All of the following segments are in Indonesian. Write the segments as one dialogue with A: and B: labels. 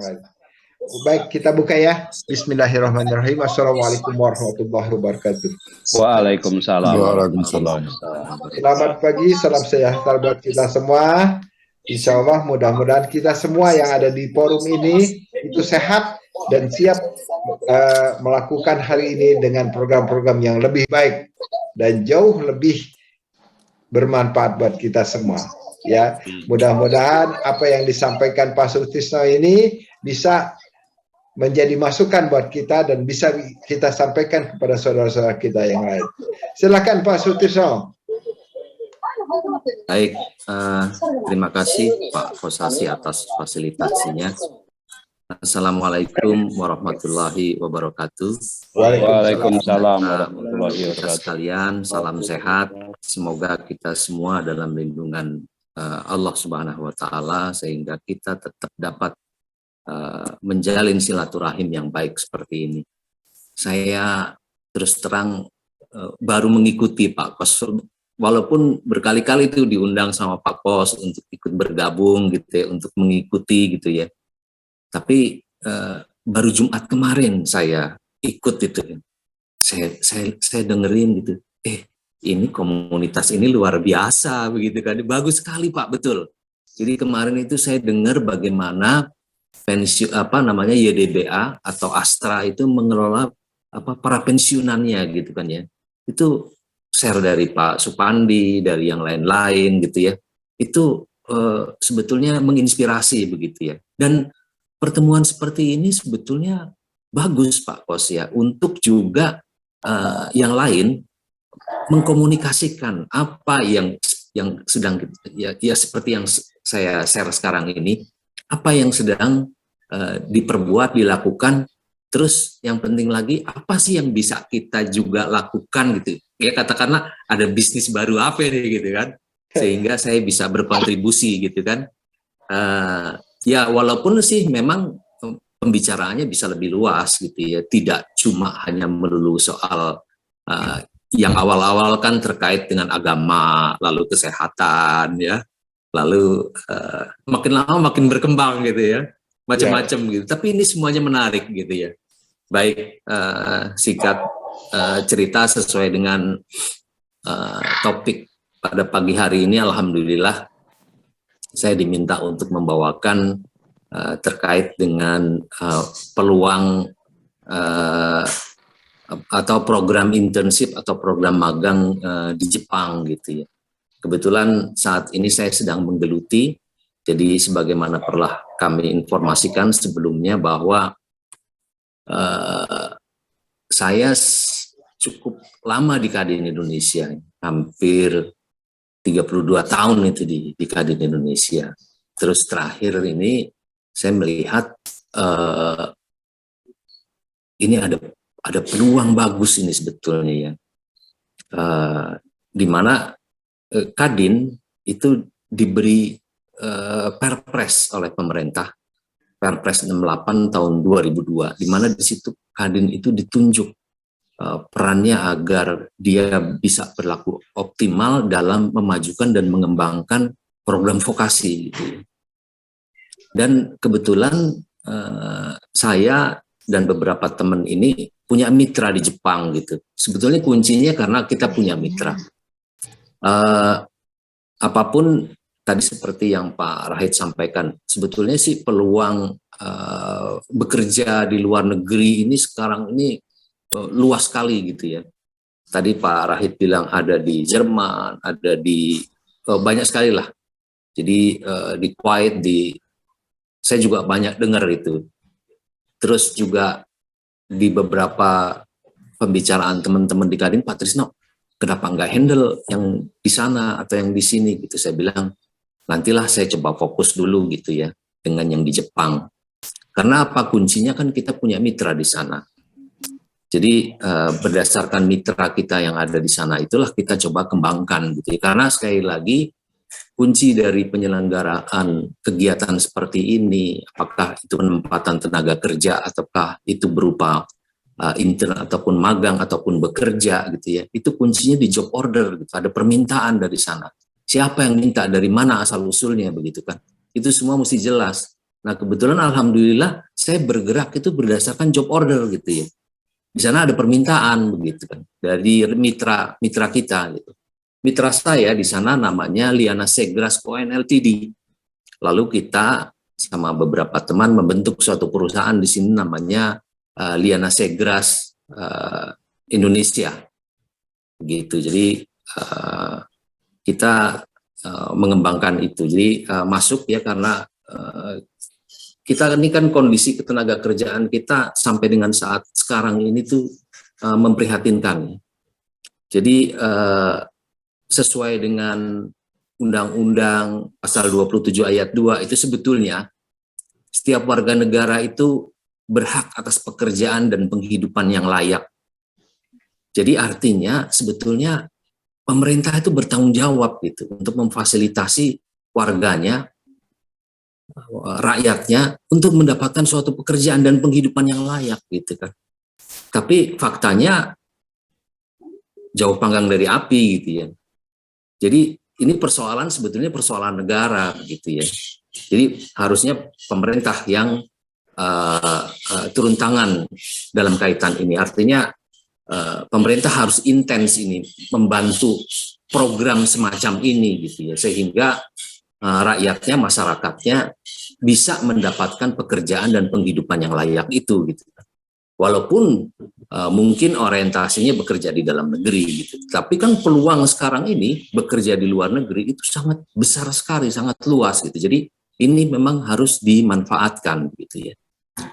A: lain. Baik, kita buka ya. Bismillahirrahmanirrahim. Assalamualaikum warahmatullahi wabarakatuh.
B: Waalaikumsalam.
C: Waalaikumsalam.
A: Selamat pagi, salam sejahtera buat kita semua. Insya Allah mudah-mudahan kita semua yang ada di forum ini itu sehat dan siap melakukan hari ini dengan program-program yang lebih baik dan jauh lebih bermanfaat buat kita semua. Ya, mudah-mudahan apa yang disampaikan Pak Sutisno ini bisa menjadi masukan buat kita dan bisa kita sampaikan kepada saudara-saudara kita yang lain. Silakan Pak Sutisno.
C: Baik, terima kasih Pak Kosasi atas fasilitasinya. Assalamualaikum warahmatullahi wabarakatuh.
B: Waalaikumsalam warahmatullahi wabarakatuh.
C: Sekalian, salam sehat. Semoga kita semua dalam lindungan Allah Subhanahu wa Ta'ala sehingga kita tetap dapat menjalin silaturahim yang baik seperti ini. Saya terus terang baru mengikuti Pak Kos, walaupun berkali-kali itu diundang sama Pak Kos untuk ikut bergabung gitu ya, untuk mengikuti gitu ya. Tapi baru Jumat kemarin saya ikut itu. Saya dengerin gitu. Ini komunitas ini luar biasa begitu kan. Bagus sekali Pak, betul. Jadi kemarin itu saya dengar bagaimana YDBA atau Astra itu mengelola para pensiunannya gitu kan ya. Itu share dari Pak Supandi, dari yang lain-lain gitu ya. Itu sebetulnya menginspirasi begitu ya. Dan pertemuan seperti ini sebetulnya bagus Pak Kos ya, untuk juga yang lain mengkomunikasikan apa yang sedang ya seperti yang saya share sekarang ini, apa yang sedang diperbuat, dilakukan, terus yang penting lagi apa sih yang bisa kita juga lakukan gitu ya, katakanlah ada bisnis baru apa nih gitu kan, sehingga saya bisa berkontribusi gitu kan. Ya walaupun sih memang pembicaraannya bisa lebih luas gitu ya, tidak cuma hanya melulu soal yang awal-awal kan terkait dengan agama, lalu kesehatan ya, lalu makin lama makin berkembang gitu ya, macam-macam gitu. Tapi ini semuanya menarik gitu ya. Baik, singkat cerita sesuai dengan topik pada pagi hari ini, alhamdulillah saya diminta untuk membawakan terkait dengan peluang atau program internship atau program magang di Jepang gitu ya. Kebetulan saat ini saya sedang menggeluti, jadi sebagaimana pernah kami informasikan sebelumnya bahwa saya cukup lama di Kadin Indonesia, hampir 32 tahun itu di Kadin Indonesia. Terus terakhir ini saya melihat ini ada peluang bagus ini sebetulnya ya, di mana Kadin itu diberi Perpres oleh pemerintah, Perpres 68 tahun 2002, di mana di situ Kadin itu ditunjuk perannya agar dia bisa berlaku optimal dalam memajukan dan mengembangkan program vokasi gitu. Dan kebetulan saya dan beberapa teman ini punya mitra di Jepang gitu. Sebetulnya kuncinya karena kita punya mitra. Apapun tadi seperti yang Pak Rahid sampaikan, sebetulnya sih peluang bekerja di luar negeri ini sekarang ini luas sekali gitu ya. Tadi Pak Rahid bilang ada di Jerman, ada di banyak sekali lah. Jadi di Kuwait, saya juga banyak dengar itu. Terus juga di beberapa pembicaraan teman-teman di Kadin, Pak Trisno, kenapa nggak handle yang di sana atau yang di sini gitu. Saya bilang, nantilah saya coba fokus dulu gitu ya dengan yang di Jepang. Karena apa, kuncinya kan kita punya mitra di sana. Jadi berdasarkan mitra kita yang ada di sana itulah kita coba kembangkan gitu ya. Karena sekali lagi kunci dari penyelenggaraan kegiatan seperti ini, apakah itu penempatan tenaga kerja ataukah itu berupa intern ataupun magang ataupun bekerja gitu ya, itu kuncinya di job order gitu. Ada permintaan dari sana. Siapa yang minta, dari mana asal usulnya begitu kan? Itu semua mesti jelas. Nah kebetulan alhamdulillah saya bergerak itu berdasarkan job order gitu ya. Di sana ada permintaan begitu kan dari mitra kita gitu. Mitra saya di sana namanya Liana Segras Coen Ltd. Lalu kita sama beberapa teman membentuk suatu perusahaan di sini namanya Liana Segras Indonesia. Gitu. Jadi kita mengembangkan itu. Jadi masuk ya karena kita ini kan kondisi ketenaga kerjaan kita sampai dengan saat sekarang ini tuh memprihatinkan. Jadi sesuai dengan Undang-Undang Pasal 27 Ayat 2 itu sebetulnya setiap warga negara itu berhak atas pekerjaan dan penghidupan yang layak. Jadi artinya sebetulnya pemerintah itu bertanggung jawab gitu untuk memfasilitasi warganya, rakyatnya untuk mendapatkan suatu pekerjaan dan penghidupan yang layak gitu kan. Tapi faktanya jauh panggang dari api gitu ya. Jadi ini persoalan sebetulnya persoalan negara gitu ya. Jadi harusnya pemerintah yang turun tangan dalam kaitan ini. Artinya pemerintah harus intens ini membantu program semacam ini gitu ya, sehingga rakyatnya, masyarakatnya bisa mendapatkan pekerjaan dan penghidupan yang layak itu gitu. Walaupun mungkin orientasinya bekerja di dalam negeri gitu. Tapi kan peluang sekarang ini bekerja di luar negeri itu sangat besar sekali, sangat luas gitu. Jadi ini memang harus dimanfaatkan gitu ya.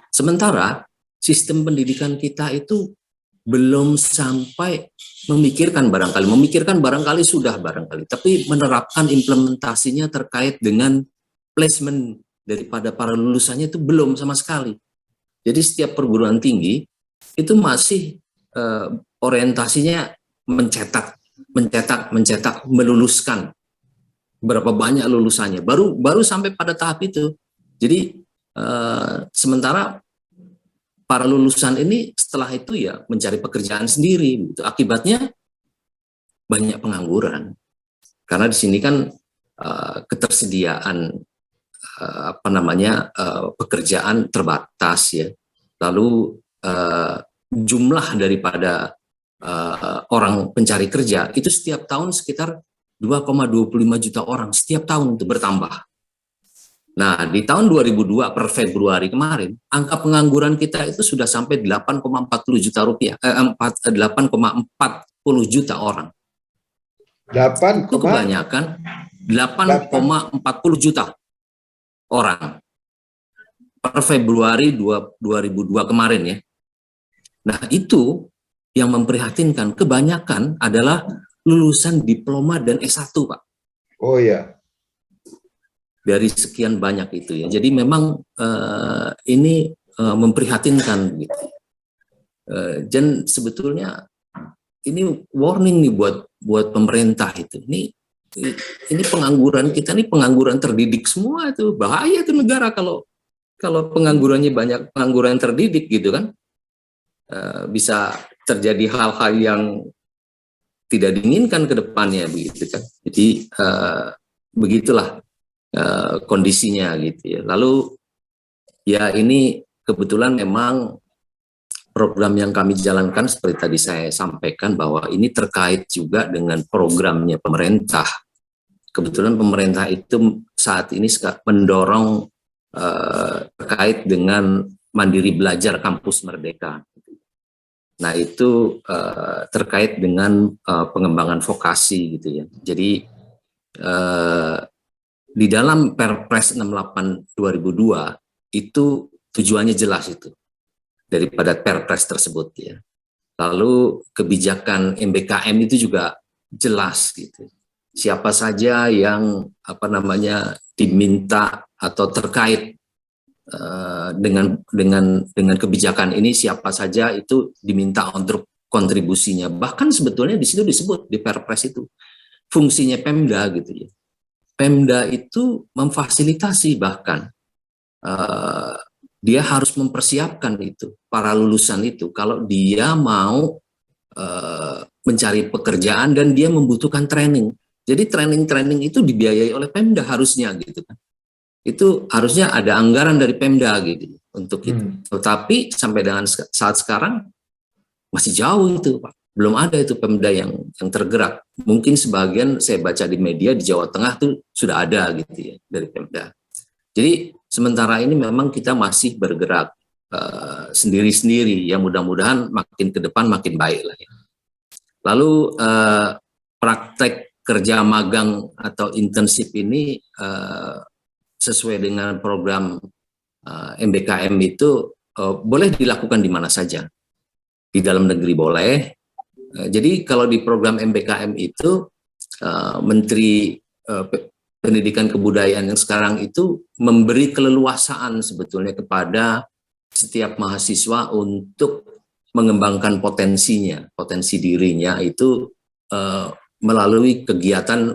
C: Sementara sistem pendidikan kita itu belum sampai memikirkan barangkali sudah barangkali, tapi menerapkan implementasinya terkait dengan placement daripada para lulusannya itu belum sama sekali. Jadi setiap perguruan tinggi itu masih orientasinya mencetak, meluluskan. Berapa banyak lulusannya? Baru sampai pada tahap itu. Jadi sementara para lulusan ini setelah itu ya mencari pekerjaan sendiri. Gitu. Akibatnya banyak pengangguran. Karena di sini kan ketersediaan pekerjaan terbatas ya. Lalu jumlah daripada orang pencari kerja itu setiap tahun sekitar 2,25 juta orang setiap tahun itu bertambah. Nah, di tahun 2002 per Februari kemarin, angka pengangguran kita itu sudah sampai 8,40 juta rupiah, 8,40 juta orang.
A: 8,
C: itu kebanyakan 8,40 juta orang per Februari 2002 kemarin ya. Nah itu yang memprihatinkan, kebanyakan adalah lulusan diploma dan S1 Pak.
A: Oh ya.
C: Dari sekian banyak itu ya. Jadi memang ini memprihatinkan gitu. Dan sebetulnya ini warning nih buat pemerintah itu. Ini pengangguran kita nih pengangguran terdidik semua itu, bahaya itu negara kalau penganggurannya banyak, pengangguran terdidik gitu kan, bisa terjadi hal-hal yang tidak diinginkan ke depannya begitu kan. Jadi begitulah kondisinya gitu ya. Lalu ya ini kebetulan memang program yang kami jalankan seperti tadi saya sampaikan bahwa ini terkait juga dengan programnya pemerintah. Kebetulan pemerintah itu saat ini mendorong terkait dengan Mandiri Belajar Kampus Merdeka. Nah itu terkait dengan pengembangan vokasi gitu ya. Jadi di dalam Perpres 68 2002 itu tujuannya jelas itu daripada Perpres tersebut ya. Lalu kebijakan MBKM itu juga jelas gitu. Siapa saja yang diminta atau terkait dengan kebijakan ini, siapa saja itu diminta untuk kontribusinya. Bahkan sebetulnya di situ disebut di Perpres itu fungsinya Pemda gitu ya. Pemda itu memfasilitasi, bahkan dia harus mempersiapkan itu para lulusan itu kalau dia mau mencari pekerjaan dan dia membutuhkan training. Jadi training itu dibiayai oleh Pemda harusnya gitu kan. itu harusnya ada anggaran dari Pemda gitu untuk itu. Tetapi sampai dengan saat sekarang masih jauh itu, Pak. Belum ada itu Pemda yang tergerak. Mungkin sebagian saya baca di media di Jawa Tengah tuh sudah ada gitu ya dari Pemda. Jadi sementara ini memang kita masih bergerak sendiri-sendiri. Ya mudah-mudahan makin ke depan makin baik lah ya. Lalu praktek kerja magang atau internship ini sesuai dengan program MBKM itu boleh dilakukan di mana saja. Di dalam negeri boleh. Jadi kalau di program MBKM itu Menteri Pendidikan Kebudayaan yang sekarang itu memberi keleluasaan sebetulnya kepada setiap mahasiswa untuk mengembangkan potensinya, potensi dirinya itu melalui kegiatan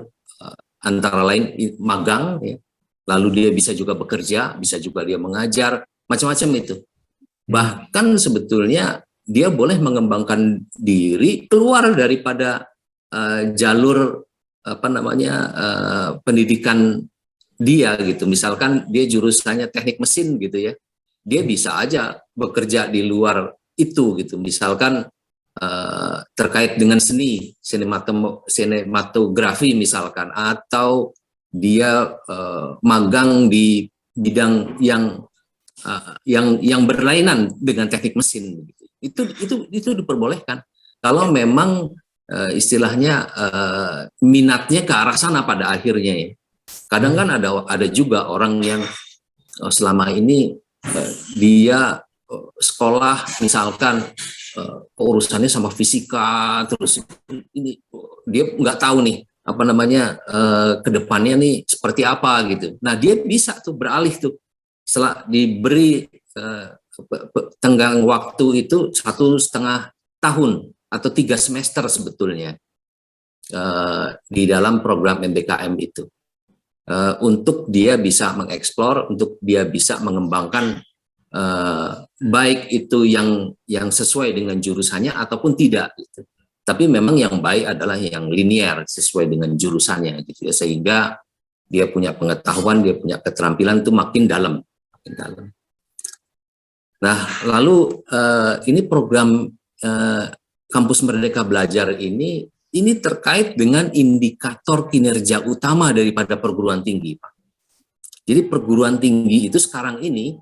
C: antara lain magang, ya. Lalu dia bisa juga bekerja, bisa juga dia mengajar, macam-macam itu. Bahkan sebetulnya dia boleh mengembangkan diri keluar daripada jalur pendidikan dia gitu. Misalkan dia jurusannya teknik mesin gitu ya, dia bisa aja bekerja di luar itu gitu. Misalkan terkait dengan seni, sinematografi misalkan, atau dia magang di bidang yang berlainan dengan teknik mesin gitu. Itu diperbolehkan kalau memang istilahnya minatnya ke arah sana pada akhirnya ya. Kadang kan ada juga orang yang selama ini dia sekolah misalkan urusannya sama fisika, terus ini dia nggak tahu nih ke depannya nih seperti apa gitu. Nah dia bisa tuh beralih tuh setelah diberi tenggang waktu itu 1,5 tahun atau 3 semester sebetulnya di dalam program MBKM itu untuk dia bisa mengeksplor, untuk dia bisa mengembangkan baik itu yang sesuai dengan jurusannya ataupun tidak gitu. Tapi memang yang baik adalah yang linear sesuai dengan jurusannya gitu ya, sehingga dia punya pengetahuan, dia punya keterampilan itu makin dalam. Nah, lalu ini program Kampus Merdeka Belajar ini terkait dengan indikator kinerja utama daripada perguruan tinggi, Pak. Jadi perguruan tinggi itu sekarang ini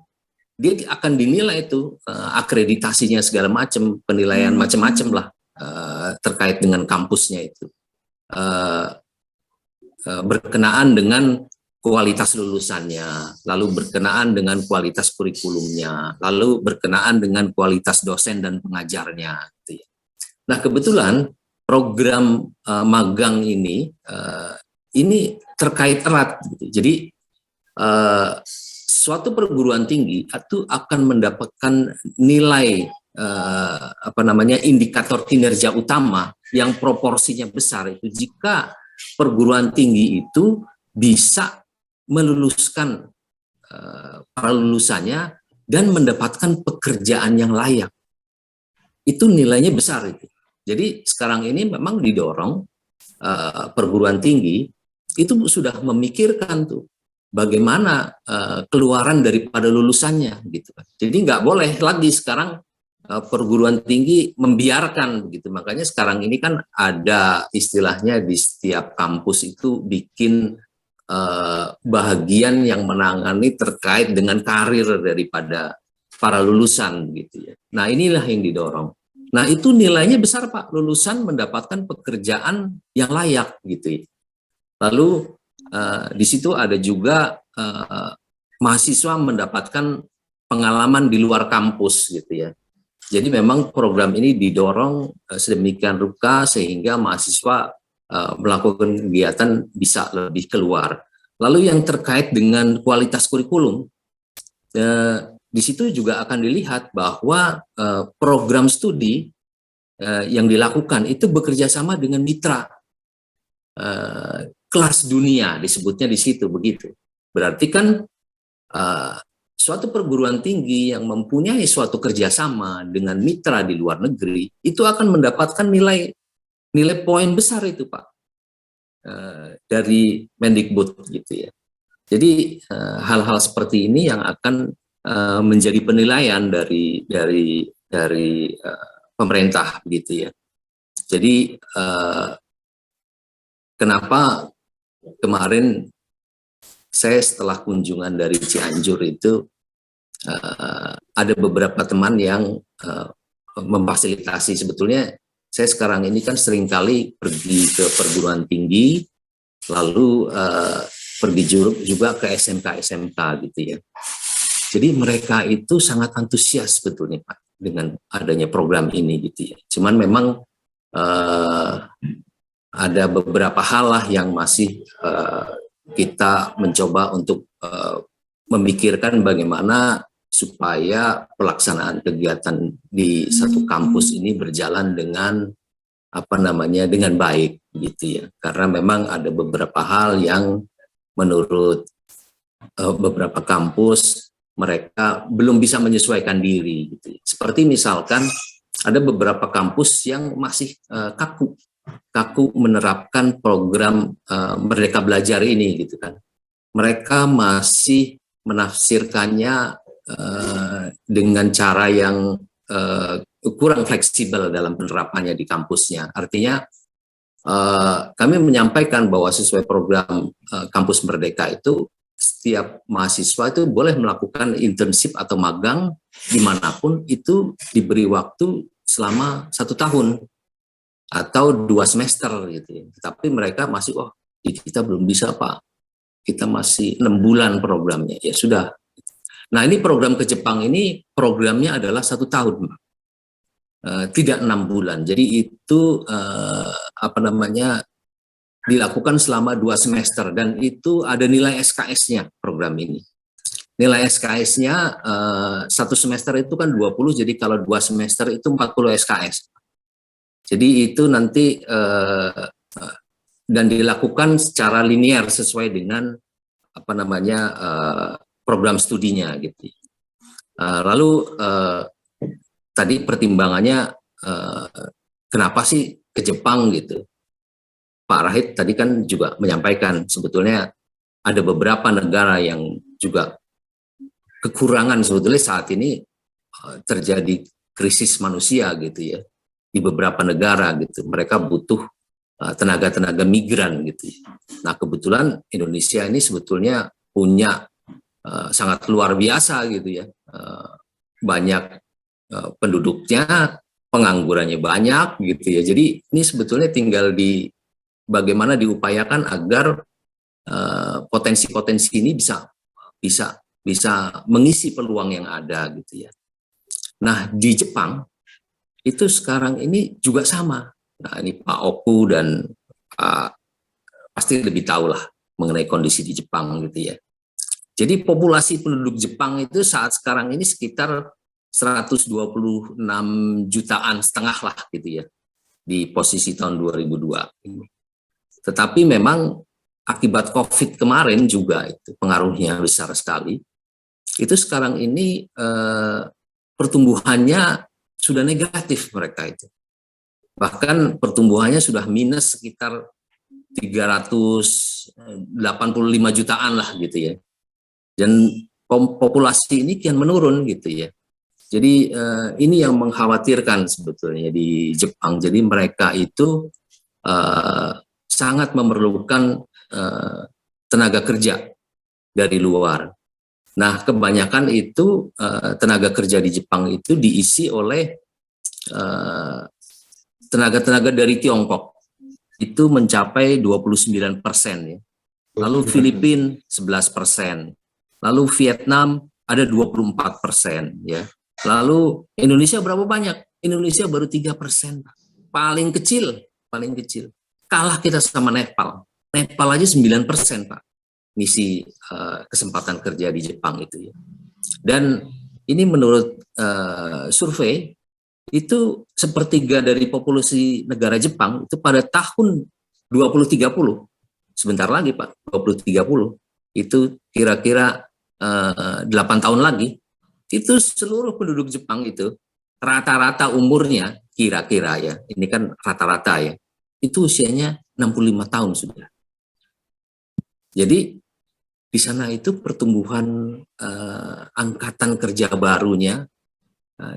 C: dia akan dinilai itu akreditasinya segala macam, penilaian macam-macam lah terkait dengan kampusnya itu berkenaan dengan kualitas lulusannya, lalu berkenaan dengan kualitas kurikulumnya, lalu berkenaan dengan kualitas dosen dan pengajarnya. Gitu ya. Nah kebetulan program magang ini terkait erat. Gitu. Jadi suatu perguruan tinggi itu akan mendapatkan nilai indikator kinerja utama yang proporsinya besar itu jika perguruan tinggi itu bisa meluluskan para lulusannya dan mendapatkan pekerjaan yang layak. Itu nilainya besar itu. Jadi sekarang ini memang didorong perguruan tinggi itu sudah memikirkan tuh bagaimana keluaran daripada lulusannya gitu. Jadi nggak boleh lagi sekarang perguruan tinggi membiarkan gitu. Makanya sekarang ini kan ada istilahnya di setiap kampus itu bikin bahagian yang menangani terkait dengan karir daripada para lulusan gitu ya. Nah inilah yang didorong. Nah itu nilainya besar Pak, lulusan mendapatkan pekerjaan yang layak gitu ya. Lalu di situ ada juga mahasiswa mendapatkan pengalaman di luar kampus gitu ya. Jadi memang program ini didorong sedemikian rupa sehingga mahasiswa melakukan kegiatan bisa lebih keluar. Lalu yang terkait dengan kualitas kurikulum, di situ juga akan dilihat bahwa program studi yang dilakukan itu bekerja sama dengan mitra kelas dunia, disebutnya di situ begitu. Berarti kan suatu perguruan tinggi yang mempunyai suatu kerjasama dengan mitra di luar negeri itu akan mendapatkan nilai poin besar itu Pak dari Mendikbud gitu ya. Jadi hal-hal seperti ini yang akan menjadi penilaian dari pemerintah gitu ya. Jadi kenapa kemarin saya setelah kunjungan dari Cianjur itu ada beberapa teman yang memfasilitasi. Sebetulnya saya sekarang ini kan seringkali pergi ke perguruan tinggi, lalu pergi juga ke SMK gitu ya. Jadi mereka itu sangat antusias sebetulnya Pak dengan adanya program ini gitu ya. Cuman memang ada beberapa hal lah yang masih kita mencoba untuk memikirkan bagaimana supaya pelaksanaan kegiatan di satu kampus ini berjalan dengan dengan baik gitu ya. Karena memang ada beberapa hal yang menurut beberapa kampus mereka belum bisa menyesuaikan diri gitu. Seperti misalkan ada beberapa kampus yang masih kaku menerapkan program Merdeka Belajar ini gitu kan. Mereka masih menafsirkannya dengan cara yang kurang fleksibel dalam penerapannya di kampusnya. Artinya kami menyampaikan bahwa sesuai program Kampus Merdeka itu setiap mahasiswa itu boleh melakukan internship atau magang dimanapun itu diberi waktu selama 1 tahun atau 2 semester gitu ya. Tapi mereka masih kita belum bisa Pak, kita masih 6 bulan programnya. Ya sudah. Nah ini program ke Jepang ini programnya adalah 1 tahun, tidak 6 bulan. Jadi itu dilakukan selama 2 semester dan itu ada nilai SKS-nya program ini. Nilai SKS-nya 1 semester itu kan 20, jadi kalau 2 semester itu 40 SKS. Jadi itu nanti dan dilakukan secara linear sesuai dengan program studinya gitu. Lalu tadi pertimbangannya kenapa sih ke Jepang gitu. Pak Rahid tadi kan juga menyampaikan sebetulnya ada beberapa negara yang juga kekurangan sebetulnya saat ini terjadi krisis manusia gitu ya di beberapa negara gitu. Mereka butuh tenaga-tenaga migran gitu. Nah kebetulan Indonesia ini sebetulnya punya sangat luar biasa gitu ya. Banyak penduduknya, penganggurannya banyak gitu ya. Jadi ini sebetulnya tinggal bagaimana diupayakan agar potensi-potensi ini bisa mengisi peluang yang ada gitu ya. Nah di Jepang itu sekarang ini juga sama. Nah ini Pak Oku dan pasti lebih tahu lah mengenai kondisi di Jepang gitu ya. Jadi populasi penduduk Jepang itu saat sekarang ini sekitar 126 jutaan setengah lah gitu ya di posisi tahun 2002. Tetapi memang akibat COVID kemarin juga itu pengaruhnya besar sekali. Itu sekarang ini pertumbuhannya sudah negatif mereka itu. Bahkan pertumbuhannya sudah minus sekitar 385 jutaan lah gitu ya. Dan populasi ini kian menurun gitu ya. Jadi ini yang mengkhawatirkan sebetulnya di Jepang. Jadi mereka itu sangat memerlukan tenaga kerja dari luar. Nah, kebanyakan itu tenaga kerja di Jepang itu diisi oleh tenaga-tenaga dari Tiongkok. Itu mencapai 29% ya. Lalu Filipina 11%. Lalu Vietnam ada 24% ya. Lalu Indonesia berapa banyak? Indonesia baru 3%. Paling kecil. Kalah kita sama Nepal. Nepal aja 9% Pak. Misi kesempatan kerja di Jepang itu ya. Dan ini menurut survei itu sepertiga dari populasi negara Jepang itu pada tahun 2030, sebentar lagi Pak, 2030 itu kira-kira 8 tahun lagi, itu seluruh penduduk Jepang itu rata-rata umurnya kira-kira ya, ini kan rata-rata ya, itu usianya 65 tahun sudah. Jadi di sana itu pertumbuhan angkatan kerja barunya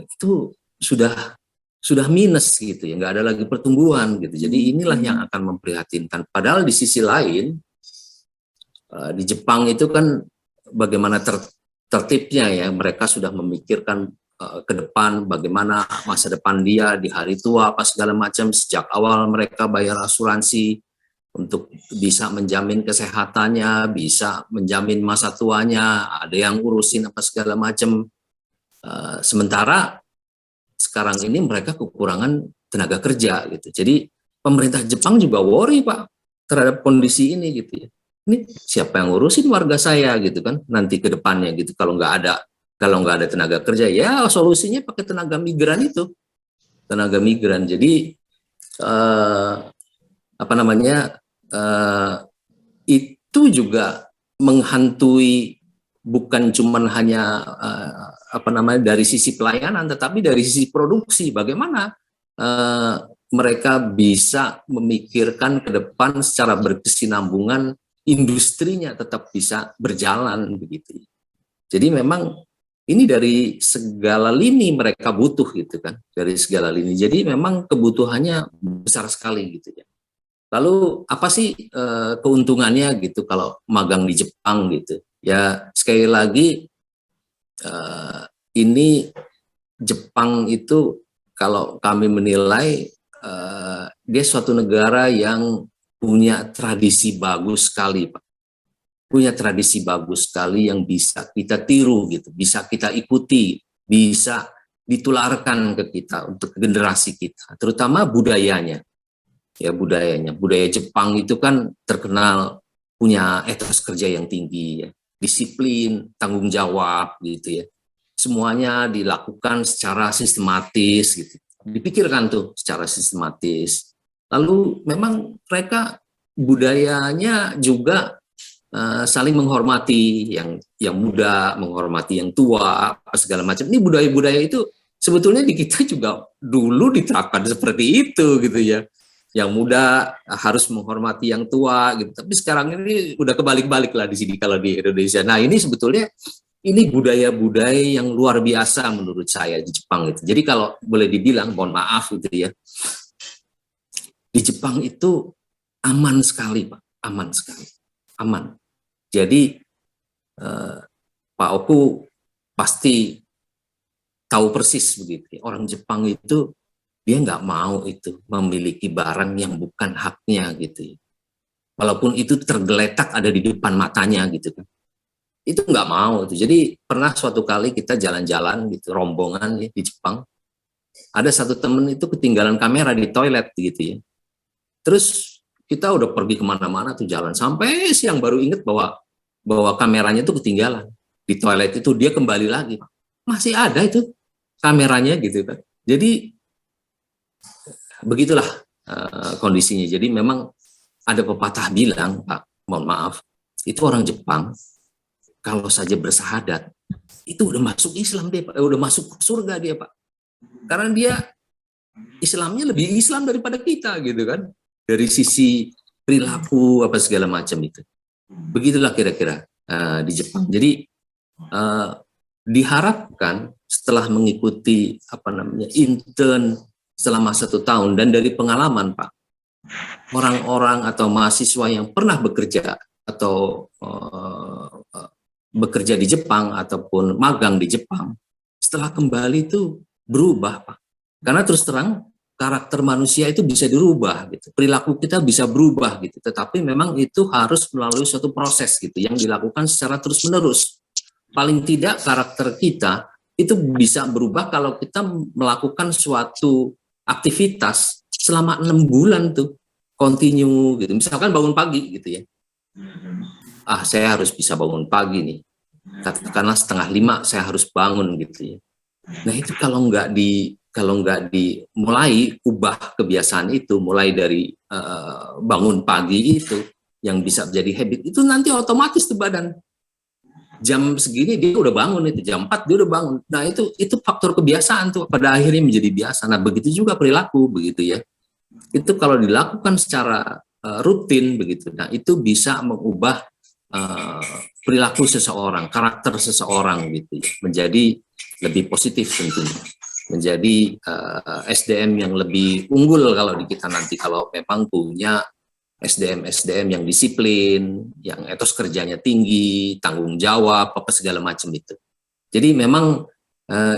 C: itu sudah minus gitu ya, nggak ada lagi pertumbuhan gitu. Jadi inilah yang akan memprihatinkan. Padahal di sisi lain di Jepang itu kan bagaimana tertibnya ya, mereka sudah memikirkan ke depan bagaimana masa depan dia di hari tua apa segala macam. Sejak awal mereka bayar asuransi untuk bisa menjamin kesehatannya, bisa menjamin masa tuanya, ada yang urusin apa segala macam. Sementara sekarang ini mereka kekurangan tenaga kerja gitu. Jadi pemerintah Jepang juga worry Pak terhadap kondisi ini gitu ya. Ini siapa yang ngurusin warga saya gitu kan nanti ke depannya gitu kalau nggak ada tenaga kerja ya solusinya pakai tenaga migran itu. Tenaga migran. Jadi itu juga menghantui bukan cuman hanya dari sisi pelayanan, tetapi dari sisi produksi. Bagaimana mereka bisa memikirkan ke depan secara berkesinambungan, industrinya tetap bisa berjalan begitu. Jadi memang ini dari segala lini mereka butuh gitu kan, dari segala lini. Jadi memang kebutuhannya besar sekali gitu ya. Lalu apa sih keuntungannya gitu kalau magang di Jepang gitu? Ya sekali lagi ini Jepang itu kalau kami menilai dia suatu negara yang punya tradisi bagus sekali Pak. Punya tradisi bagus sekali yang bisa kita tiru gitu, bisa kita ikuti, bisa ditularkan ke kita untuk generasi kita, terutama budayanya. Ya budaya Jepang itu kan terkenal punya etos kerja yang tinggi ya, disiplin, tanggung jawab gitu ya, semuanya dilakukan secara sistematis gitu, dipikirkan tuh secara sistematis. Lalu memang mereka budayanya juga saling menghormati yang muda, menghormati yang tua, apa segala macam. Ini budaya-budaya itu sebetulnya di kita juga dulu diterapkan seperti itu gitu ya. Yang muda harus menghormati yang tua gitu. Tapi sekarang ini udah kebalik-balik lah di sini kalau di Indonesia. Nah ini sebetulnya ini budaya-budaya yang luar biasa menurut saya di Jepang itu. Jadi kalau boleh dibilang, mohon maaf gitu ya, di Jepang itu aman sekali Pak, aman sekali, aman. Jadi Pak Oku pasti tahu persis begitu. Orang Jepang itu dia nggak mau itu memiliki barang yang bukan haknya gitu. Walaupun itu tergeletak ada di depan matanya gitu kan. Itu nggak mau. Jadi pernah suatu kali kita jalan-jalan gitu, rombongan ya, di Jepang. Ada satu temen itu ketinggalan kamera di toilet gitu ya. Terus kita udah pergi kemana-mana tuh jalan. Sampai siang baru inget bahwa kameranya tuh ketinggalan. Di toilet itu dia kembali lagi. Masih ada itu kameranya gitu kan. Jadi begitulah kondisinya. Jadi memang ada pepatah bilang, Pak, mohon maaf, itu orang Jepang kalau saja bersahadat itu udah masuk Islam dia, Pak. Udah masuk surga dia, Pak. Karena dia Islamnya lebih Islam daripada kita gitu kan. Dari sisi perilaku apa segala macam itu. Begitulah kira-kira di Jepang. Jadi diharapkan setelah mengikuti intern selama 1 tahun dan dari pengalaman Pak, orang-orang atau mahasiswa yang pernah bekerja atau bekerja di Jepang ataupun magang di Jepang, setelah kembali itu berubah Pak. Karena terus terang karakter manusia itu bisa dirubah gitu, perilaku kita bisa berubah gitu. Tetapi memang itu harus melalui suatu proses gitu yang dilakukan secara terus-menerus. Paling tidak karakter kita itu bisa berubah kalau kita melakukan suatu aktivitas selama 6 bulan tuh continue gitu. Misalkan bangun pagi gitu ya. Saya harus bisa bangun pagi nih. Katakanlah 4:30 saya harus bangun gitu ya. Nah itu kalau nggak dimulai ubah kebiasaan itu, mulai dari bangun pagi itu yang bisa menjadi habit, itu nanti otomatis tuh badan jam segini dia udah bangun, itu jam 4 dia udah bangun. Nah itu faktor kebiasaan tuh pada akhirnya menjadi biasa. Nah begitu juga perilaku begitu ya. Itu kalau dilakukan secara rutin begitu. Nah itu bisa mengubah perilaku seseorang, karakter seseorang gitu ya, menjadi lebih positif tentunya, menjadi SDM yang lebih unggul kalau di kita nanti kalau memang punya SDM yang disiplin, yang etos kerjanya tinggi, tanggung jawab, apa segala macam itu. Jadi memang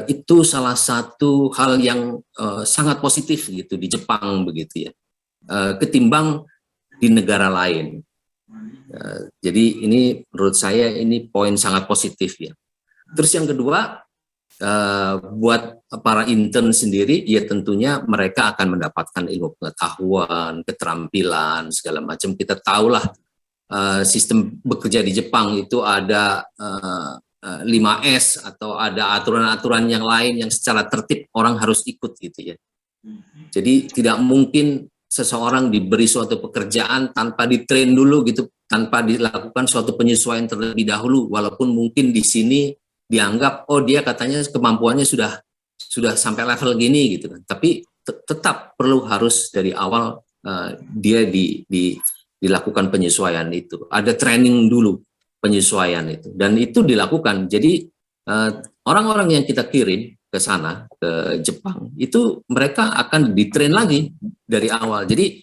C: itu salah satu hal yang sangat positif gitu di Jepang begitu ya, ketimbang di negara lain. Jadi ini menurut saya ini poin sangat positif ya. Terus yang kedua, buat para intern sendiri, ya tentunya mereka akan mendapatkan ilmu pengetahuan, keterampilan, segala macam. Kita tahulah sistem bekerja di Jepang itu ada 5S atau ada aturan-aturan yang lain yang secara tertib orang harus ikut gitu ya. Jadi tidak mungkin seseorang diberi suatu pekerjaan tanpa ditrain dulu gitu, tanpa dilakukan suatu penyesuaian terlebih dahulu, walaupun mungkin di sini dianggap oh dia katanya kemampuannya sudah sampai level gini gitu kan, tapi tetap perlu harus dari awal dia dilakukan penyesuaian itu, ada training dulu penyesuaian itu, dan itu dilakukan. Jadi orang-orang yang kita kirim ke sana ke Jepang itu mereka akan ditrain lagi dari awal, jadi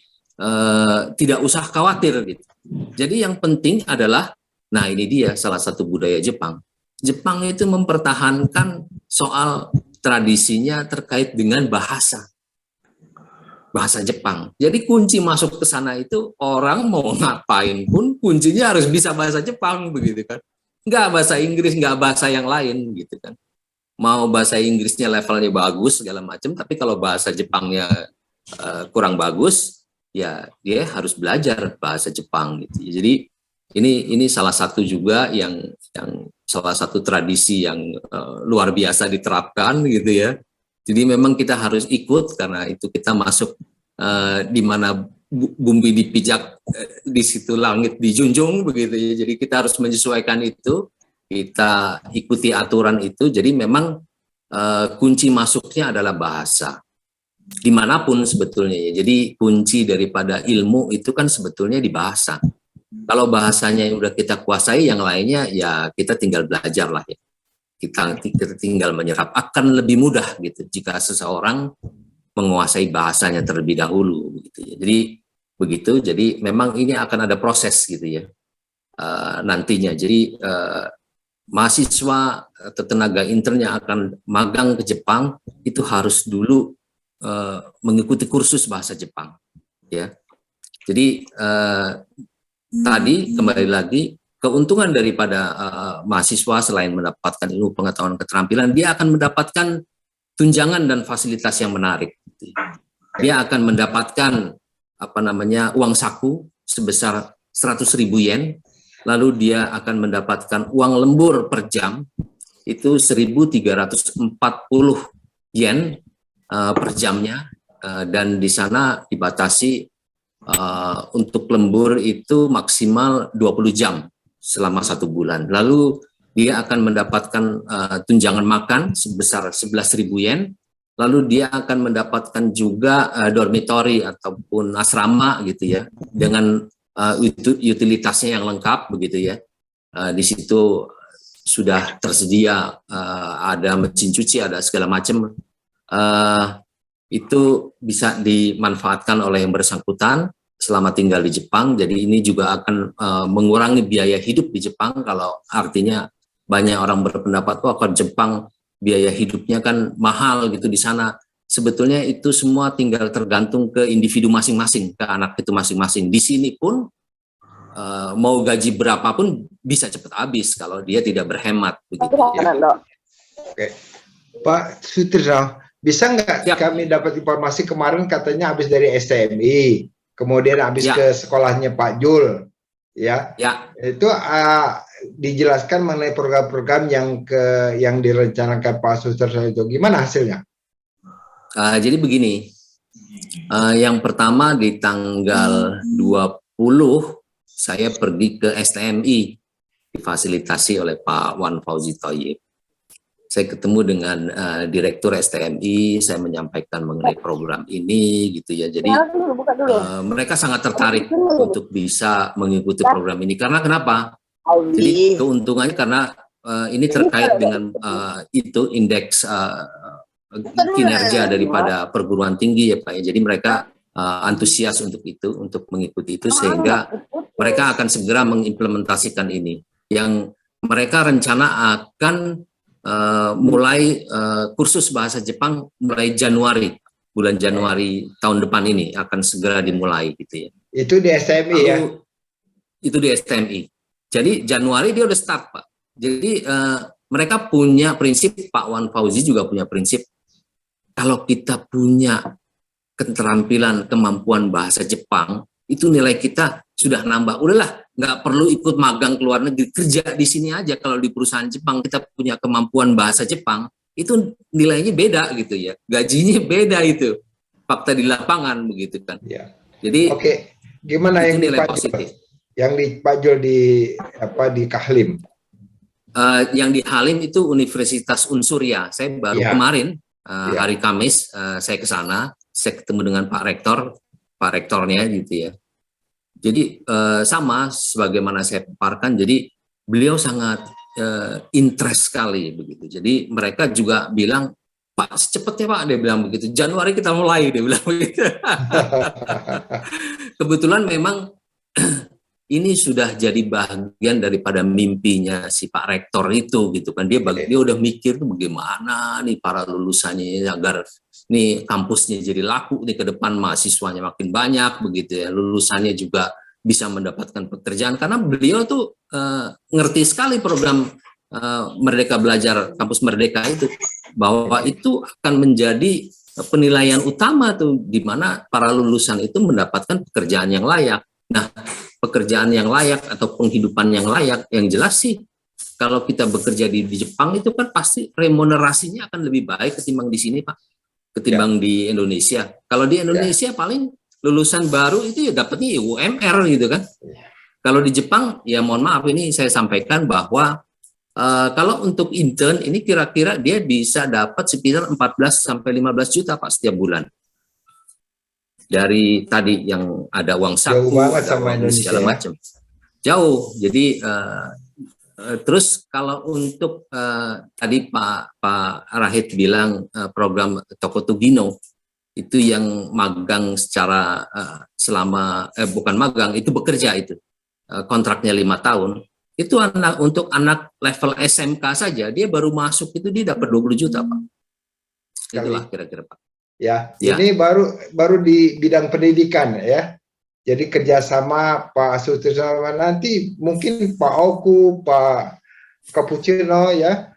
C: tidak usah khawatir gitu. Jadi yang penting adalah, nah ini dia salah satu budaya Jepang. Jepang itu mempertahankan soal tradisinya terkait dengan bahasa Jepang. Jadi kunci masuk ke sana itu orang mau ngapain pun kuncinya harus bisa bahasa Jepang begitu kan. Nggak bahasa Inggris, nggak bahasa yang lain gitu kan. Mau bahasa Inggrisnya levelnya bagus segala macam, tapi kalau bahasa Jepangnya kurang bagus, ya dia harus belajar bahasa Jepang gitu. Jadi ini salah satu juga yang salah satu tradisi yang luar biasa diterapkan gitu ya. Jadi memang kita harus ikut karena itu kita masuk di mana bumi dipijak, di situ langit dijunjung begitu ya. Jadi kita harus menyesuaikan itu, kita ikuti aturan itu. Jadi memang kunci masuknya adalah bahasa. Dimanapun sebetulnya ya. Jadi kunci daripada ilmu itu kan sebetulnya di bahasa. Kalau bahasanya yang udah kita kuasai, yang lainnya ya kita tinggal belajar lah ya. Kita tinggal menyerap, akan lebih mudah gitu jika seseorang menguasai bahasanya terlebih dahulu gitu ya. Jadi begitu, jadi memang ini akan ada proses gitu ya nantinya. Jadi mahasiswa atau tenaga intern yang akan magang ke Jepang itu harus dulu mengikuti kursus bahasa Jepang ya. Jadi tadi kembali lagi, keuntungan daripada mahasiswa selain mendapatkan ilmu pengetahuan keterampilan, dia akan mendapatkan tunjangan dan fasilitas yang menarik. Dia akan mendapatkan uang saku sebesar 100.000 yen, lalu dia akan mendapatkan uang lembur per jam itu 1.340 yen per jamnya, dan di sana dibatasi untuk lembur itu maksimal 20 jam selama 1 bulan. Lalu dia akan mendapatkan tunjangan makan sebesar 11.000 yen. Lalu dia akan mendapatkan juga dormitory ataupun asrama gitu ya, dengan utilitasnya yang lengkap begitu ya. Di situ sudah tersedia ada mesin cuci, ada segala macam. Itu bisa dimanfaatkan oleh yang bersangkutan selama tinggal di Jepang. Jadi ini juga akan mengurangi biaya hidup di Jepang. Kalau artinya banyak orang berpendapat, wah kalau Jepang biaya hidupnya kan mahal gitu di sana. Sebetulnya itu semua tinggal tergantung ke individu masing-masing, ke anak itu masing-masing. Di sini pun mau gaji berapapun bisa cepat habis kalau dia tidak berhemat begitu.
A: Ya. Oke, Pak Sutirno, bisa nggak kami dapat informasi kemarin katanya habis dari STMI, kemudian habis ke sekolahnya Pak Jul, ya. Itu dijelaskan mengenai program-program yang direncanakan Pak Sutirno itu, gimana hasilnya?
C: Jadi begini, yang pertama di tanggal 20 saya pergi ke STMI, difasilitasi oleh Pak Wan Fauzi Thoyib. Saya ketemu dengan Direktur STMI, saya menyampaikan mengenai program ini gitu ya. Jadi mereka sangat tertarik untuk bisa mengikuti program ini. Karena kenapa? Jadi keuntungannya karena ini terkait dengan itu indeks kinerja daripada perguruan tinggi ya Pak ya. Jadi mereka antusias untuk itu, untuk mengikuti itu, sehingga mereka akan segera mengimplementasikan ini. Yang mereka rencana akan mulai kursus bahasa Jepang mulai bulan Januari tahun depan ini akan segera dimulai gitu ya.
A: Itu di STMI ya?
C: Itu di STMI. Jadi Januari dia udah start Pak. Jadi mereka punya prinsip, Pak Wan Fauzi juga punya prinsip, kalau kita punya keterampilan, kemampuan bahasa Jepang, itu nilai kita sudah nambah. Udahlah, nggak perlu ikut magang ke luar negeri, kerja di sini aja. Kalau di perusahaan Jepang kita punya kemampuan bahasa Jepang, itu nilainya beda gitu ya, gajinya beda itu, fakta di lapangan begitu kan.
A: Ya.
C: Jadi
A: gimana yang
C: nilai positif?
A: Yang di Pajul di Kahlim?
C: Yang di Halim itu Universitas Unsurya. Saya baru kemarin hari Kamis saya ke sana, saya ketemu dengan Pak Rektornya gitu ya. Jadi sama sebagaimana saya paparkan, jadi beliau sangat interest sekali begitu. Jadi mereka juga bilang, Pak secepatnya Pak, dia bilang begitu. Januari kita mulai, dia bilang begitu. Kebetulan memang ini sudah jadi bagian daripada mimpinya si Pak Rektor itu gitu kan. Dia udah mikir tuh bagaimana nih para lulusannya agar nih kampusnya jadi laku nih ke depan, mahasiswanya makin banyak begitu ya, lulusannya juga bisa mendapatkan pekerjaan, karena beliau tuh ngerti sekali program Merdeka Belajar, Kampus Merdeka itu, bahwa itu akan menjadi penilaian utama tuh, di mana para lulusan itu mendapatkan pekerjaan yang layak. Nah, pekerjaan yang layak atau penghidupan yang layak, yang jelas sih kalau kita bekerja di Jepang itu kan pasti remunerasinya akan lebih baik ketimbang di sini Pak, ketimbang di Indonesia. Kalau di Indonesia paling lulusan baru itu ya dapatnya UMR gitu kan. Kalau di Jepang ya mohon maaf, ini saya sampaikan bahwa kalau untuk intern ini kira-kira dia bisa dapat sekitar 14 sampai 15 juta Pak setiap bulan. Dari tadi yang ada uang saku, ada uang segala macam. Jauh. Jadi terus kalau untuk tadi Pak Rahid bilang program Tokotugino itu yang magang secara selama bukan magang, itu bekerja, itu kontraknya 5 tahun. Itu untuk anak level SMK saja dia baru masuk itu dia dapat 20 juta Pak. Itulah kira-kira Pak.
A: Ya, ini baru di bidang pendidikan ya. Jadi kerjasama Pak Sutrisno, nanti mungkin Pak Oku, Pak Cappuccino ya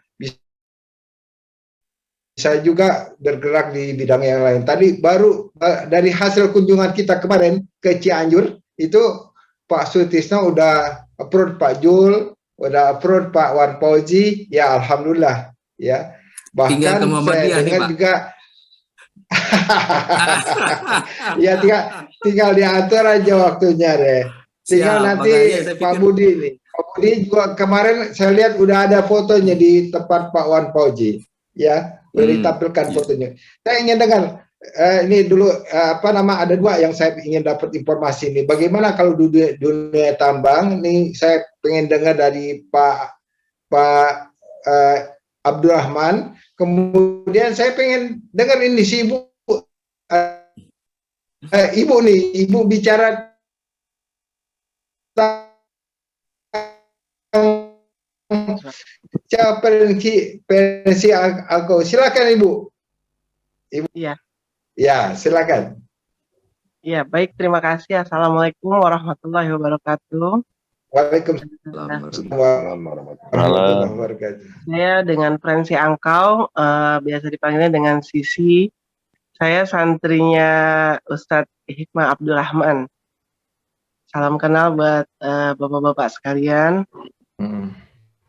A: bisa juga bergerak di bidang yang lain. Tadi baru dari hasil kunjungan kita kemarin ke Cianjur itu Pak Sutrisno udah approve Pak Jul, udah approve Pak Wan Fauzi, ya alhamdulillah ya. Bahkan saya dengar juga ya tinggal diatur aja waktunya deh. Tinggal nanti Pak Budi nih. Pak Budi juga kemarin saya lihat udah ada fotonya di tempat Pak Wan Fauzi. Ya, udah ditampilkan fotonya. Saya ingin dengar ini dulu ada 2 yang saya ingin dapat informasi ini. Bagaimana kalau dunia tambang? Nih saya pengen dengar dari Pak Abdurrahman. Kemudian saya pengen dengar ini si Ibu, Ibu bicara pensi aku. Silakan Ibu.
D: Iya.
A: Ya, silakan.
D: Iya, baik, terima kasih. Assalamualaikum warahmatullahi wabarakatuh.
A: Waalaikumsalam warahmatullahi wabarakatuh.
D: Saya dengan Frenzy Angkau, biasa dipanggilnya dengan Sisi. Saya santrinya Ustadz Hikmah Abdurrahman. Salam kenal buat bapak-bapak sekalian.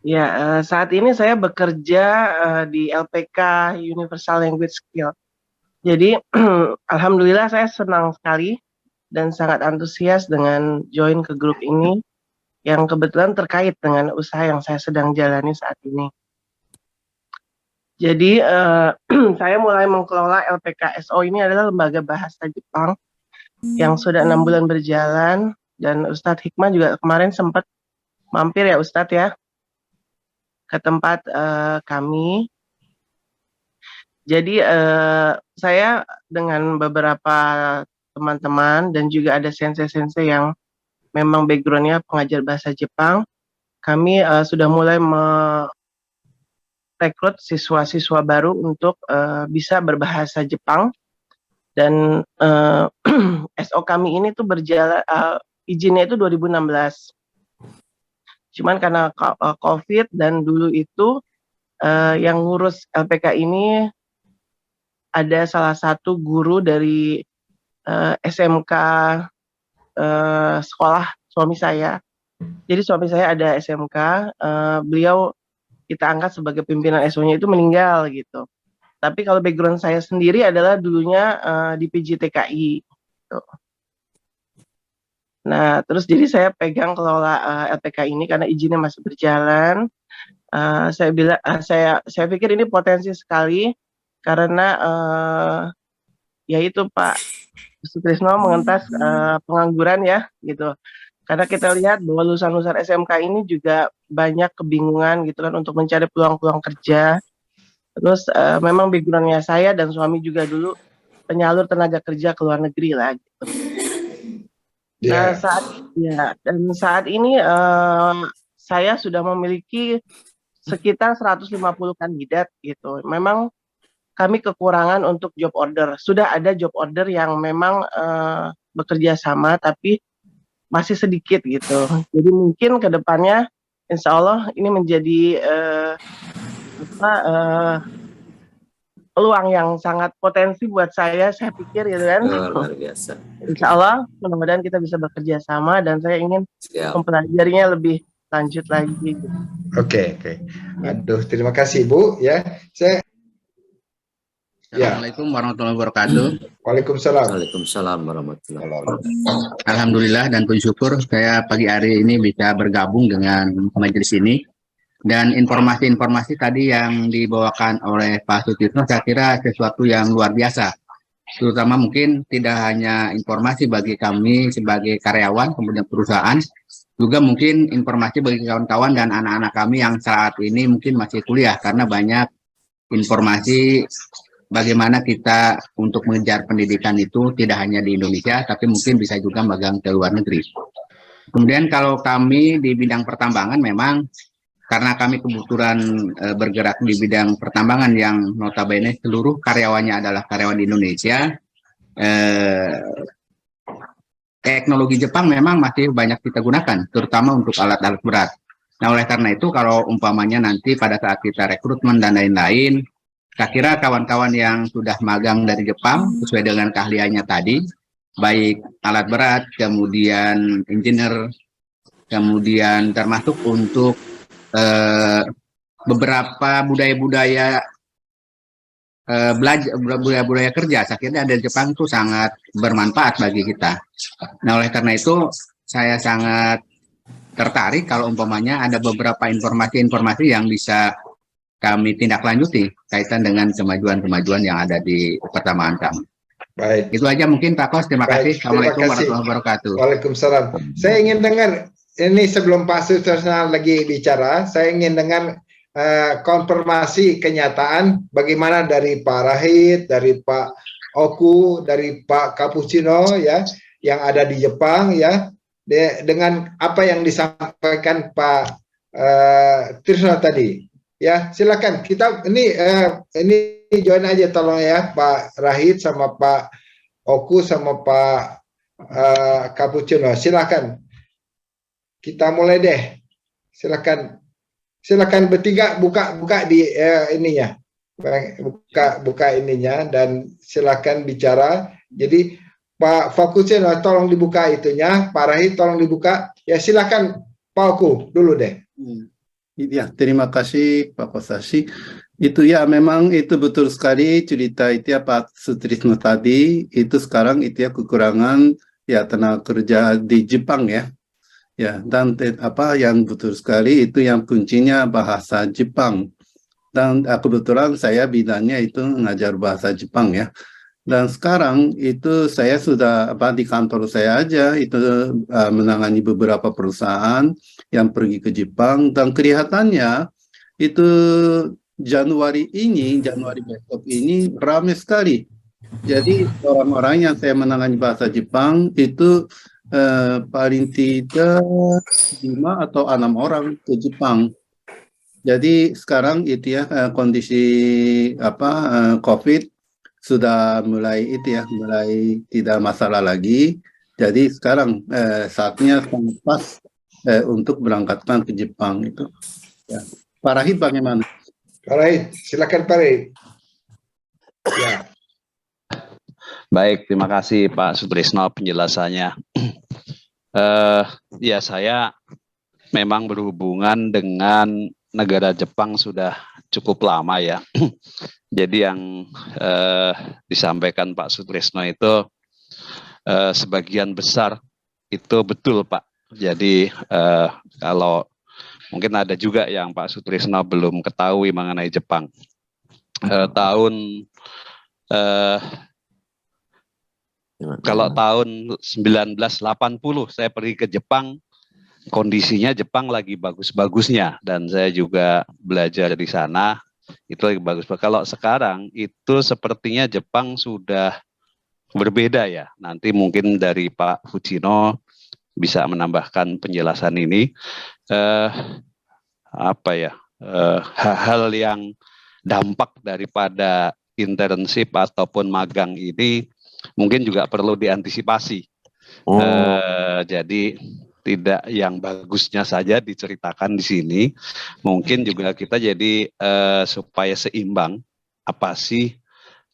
D: Ya, saat ini saya bekerja di LPK Universal Language Skill. Jadi, alhamdulillah saya senang sekali dan sangat antusias dengan join ke grup ini, yang kebetulan terkait dengan usaha yang saya sedang jalani saat ini. Jadi saya mulai mengelola LPKSO ini adalah lembaga bahasa Jepang yang sudah 6 bulan berjalan, dan Ustadz Hikmah juga kemarin sempat mampir ya Ustadz ya ke tempat kami. Jadi saya dengan beberapa teman-teman dan juga ada sensei-sensei yang memang backgroundnya pengajar bahasa Jepang, kami sudah mulai merekrut siswa-siswa baru untuk bisa berbahasa Jepang. Dan SO kami ini tuh berjalan, izinnya itu 2016. Cuman karena COVID dan dulu itu yang ngurus LPK ini ada salah satu guru dari SMK sekolah suami saya. Jadi suami saya ada SMK, beliau kita angkat sebagai pimpinan SO-nya itu meninggal gitu. Tapi kalau background saya sendiri adalah dulunya di PJTKI. Gitu. Nah, terus jadi saya pegang kelola LPK ini karena izinnya masih berjalan. Saya pikir ini potensi sekali karena yaitu Pak Sutrisno mengentas pengangguran ya gitu. Karena kita lihat bahwa lulusan-lulusan SMK ini juga banyak kebingungan gitu kan untuk mencari peluang-peluang kerja. Terus memang backgroundnya saya dan suami juga dulu penyalur tenaga kerja ke luar negeri lah gitu. Nah saat ini saya sudah memiliki sekitar 150 kandidat gitu. Memang kami kekurangan untuk job order. Sudah ada job order yang memang bekerja sama tapi masih sedikit gitu. Jadi mungkin ke depannya insya Allah ini menjadi peluang yang sangat potensi buat saya pikir gitu kan.
C: Luar biasa.
D: Insya Allah mudah-mudahan kita bisa bekerja sama dan saya ingin mempelajarinya lebih lanjut lagi. Gitu.
A: Oke. Aduh, terima kasih Bu ya.
E: Assalamualaikum warahmatullahi wabarakatuh.
A: Waalaikumsalam.
C: Waalaikumsalam warahmatullahi wabarakatuh.
E: Alhamdulillah dan puji syukur saya pagi hari ini bisa bergabung dengan majelis ini. Dan informasi-informasi tadi yang dibawakan oleh Pak Sutrisno saya kira sesuatu yang luar biasa. Terutama mungkin tidak hanya informasi bagi kami sebagai karyawan kemudian perusahaan, juga mungkin informasi bagi kawan-kawan dan anak-anak kami yang saat ini mungkin masih kuliah karena banyak informasi bagaimana kita untuk mengejar pendidikan itu tidak hanya di Indonesia, tapi mungkin bisa juga magang ke luar negeri. Kemudian kalau kami di bidang pertambangan memang karena kami kebetulan bergerak di bidang pertambangan yang notabene seluruh karyawannya adalah karyawan di Indonesia, teknologi Jepang memang masih banyak kita gunakan, terutama untuk alat-alat berat. Nah, oleh karena itu kalau umpamanya nanti pada saat kita rekrutmen dan lain-lain, saya kira kawan-kawan yang sudah magang dari Jepang sesuai dengan keahliannya tadi, baik alat berat, kemudian engineer, kemudian termasuk untuk beberapa budaya-budaya budaya kerja, saya kira dari Jepang itu sangat bermanfaat bagi kita. Nah, oleh karena itu saya sangat tertarik kalau umpamanya ada beberapa informasi-informasi yang bisa kami tindak lanjuti kaitan dengan kemajuan-kemajuan yang ada di pertambangan kami.
A: Baik.
E: Itu aja mungkin Pak Kos. Terima kasih. Assalamualaikum warahmatullahi wabarakatuh.
A: Waalaikumsalam. Saya ingin dengar ini sebelum Pak Sutrisno lagi bicara, saya ingin dengar konfirmasi kenyataan bagaimana dari Pak Rahid, dari Pak Oku, dari Pak Cappuccino ya, yang ada di Jepang ya, dengan apa yang disampaikan Pak Trisno tadi. Ya, silakan kita ini join aja tolong ya Pak Rahid sama Pak Oku sama Pak Cappuccino. Silakan. Kita mulai deh. Silakan bertiga buka di ininya. Buka ininya dan silakan bicara. Jadi Pak Cappuccino tolong dibuka itunya, Pak Rahid tolong dibuka. Ya silakan Pak Oku dulu deh.
F: Ya, terima kasih Pak Kosasi. Itu ya memang itu betul sekali cerita itu ya Pak Sutrisno tadi. Itu sekarang itu ya kekurangan ya tenaga kerja di Jepang ya. Ya, dan apa yang betul sekali itu yang kuncinya bahasa Jepang. Dan kebetulan saya bidangnya itu ngajar bahasa Jepang ya. Dan sekarang itu saya sudah di kantor saya aja itu menangani beberapa perusahaan yang pergi ke Jepang, dan kelihatannya itu Januari besok ini ramai sekali. Jadi orang-orang yang saya menangani bahasa Jepang itu paling tidak 5 atau 6 orang ke Jepang. Jadi sekarang itu ya kondisi COVID sudah mulai mulai tidak masalah lagi. Jadi sekarang saatnya sangat pas untuk berangkatkan ke Jepang itu. Ya. Pak Rahid bagaimana?
A: Pak Rahid, silakan Pak Rahid. Ya.
B: Baik, terima kasih Pak Sutrisno penjelasannya. Ya, saya memang berhubungan dengan negara Jepang sudah cukup lama ya. Jadi yang disampaikan Pak Sutrisno itu sebagian besar itu betul Pak. Jadi kalau mungkin ada juga yang Pak Sutrisno belum ketahui mengenai Jepang. Kalau tahun 1980 saya pergi ke Jepang, kondisinya Jepang lagi bagus-bagusnya, dan saya juga belajar di sana, itu lagi bagus. Kalau sekarang itu sepertinya Jepang sudah berbeda ya. Nanti mungkin dari Pak Fujino bisa menambahkan penjelasan ini. Hal yang dampak daripada internship ataupun magang ini mungkin juga perlu diantisipasi. Jadi tidak yang bagusnya saja diceritakan di sini, mungkin juga kita jadi supaya seimbang apa sih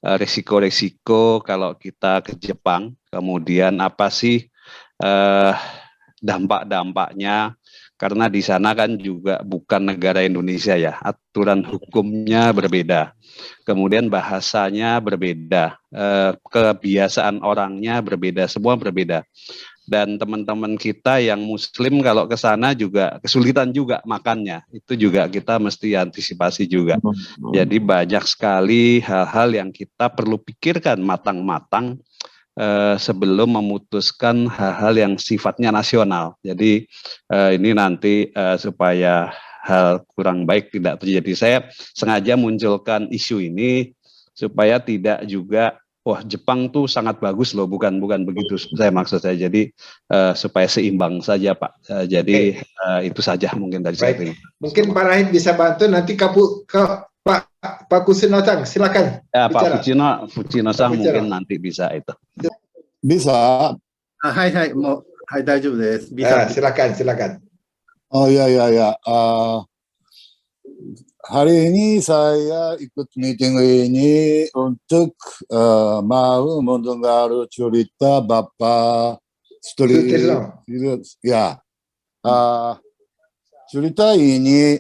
B: resiko-resiko kalau kita ke Jepang, kemudian apa sih dampak-dampaknya, karena di sana kan juga bukan negara Indonesia ya, aturan hukumnya berbeda, kemudian bahasanya berbeda, kebiasaan orangnya berbeda, semua berbeda. Dan teman-teman kita yang Muslim kalau ke sana juga kesulitan juga makannya, itu juga kita mesti antisipasi juga. Jadi banyak sekali hal-hal yang kita perlu pikirkan matang-matang sebelum memutuskan hal-hal yang sifatnya nasional. Jadi ini nanti supaya hal kurang baik tidak terjadi. Saya sengaja munculkan isu ini supaya tidak juga wah Jepang tuh sangat bagus loh, bukan begitu saya maksud saya. Jadi supaya seimbang saja Pak. Jadi itu saja mungkin dari saya.
A: Mungkin Pak Rahid bisa bantu nanti ke Pak Kusinotang, silakan.
B: Ya, Pak Fujino-san mungkin nanti bisa itu.
G: Bisa.
F: Hai, daijoubu desu. Bisa.
A: Silakan.
G: Oh ya. Hari ini saya ikut meeting ini untuk mau mendengar cerita Bapak Sutrisno. Ya, cerita ini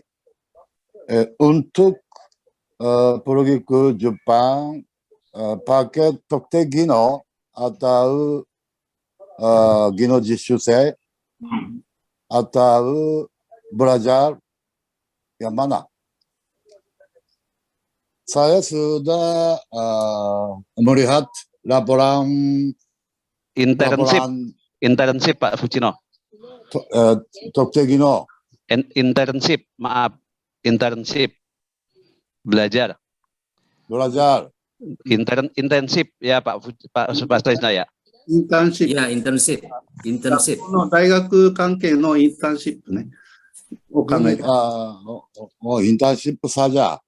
G: untuk pergi ke Jepang pakai Tokte Gino atau Gino Jishusei atau belajar yang mana? Saya sudah melihat laporan
B: internship Pak Fujino.
G: Tokte Gino.
B: Internship belajar. Intensif ya Pak Sutrisno ya.
F: Internship.
C: Ya, internship.
F: 大学関係のインターンシップね。を考えて。
G: internship saja.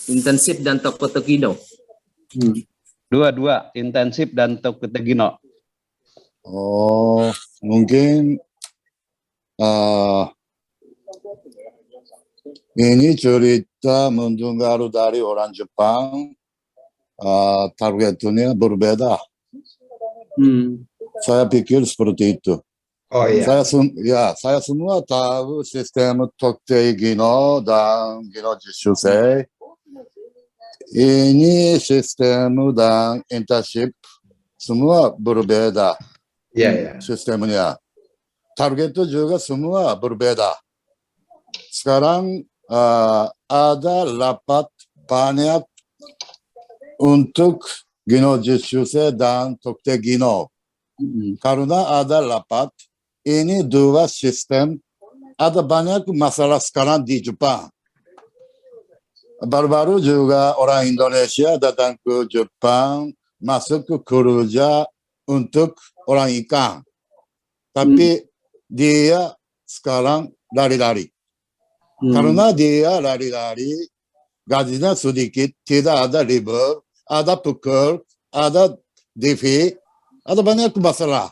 C: Intensif dan Tokte Gino.
B: Dua-dua, intensif dan Tokte Gino.
G: Oh, mungkin ini cerita mendengar dari orang Jepang, targetnya berbeda. Saya pikir seperti itu.
A: Oh iya.
G: Saya semua tahu sistem Tokte Gino dan Gino Jishusei. Ini sistem dan internship semua berbeda.
A: Iya.
G: Sistemnya. Target juga semua berbeda. Sekarang ada rapat banyak untuk Gino Jisuse dan Tokte Gino. Karena ada rapat, ini dua sistem, ada banyak masalah sekarang di Jepang. Baru-baru juga orang Indonesia datang ke Jepang, masuk ke kerja untuk orang ikan. Tapi dia sekarang lari-lari. Karena dia lari-lari, gajinya sedikit, tidak ada libur, ada pukul, ada DV, ada banyak masalah.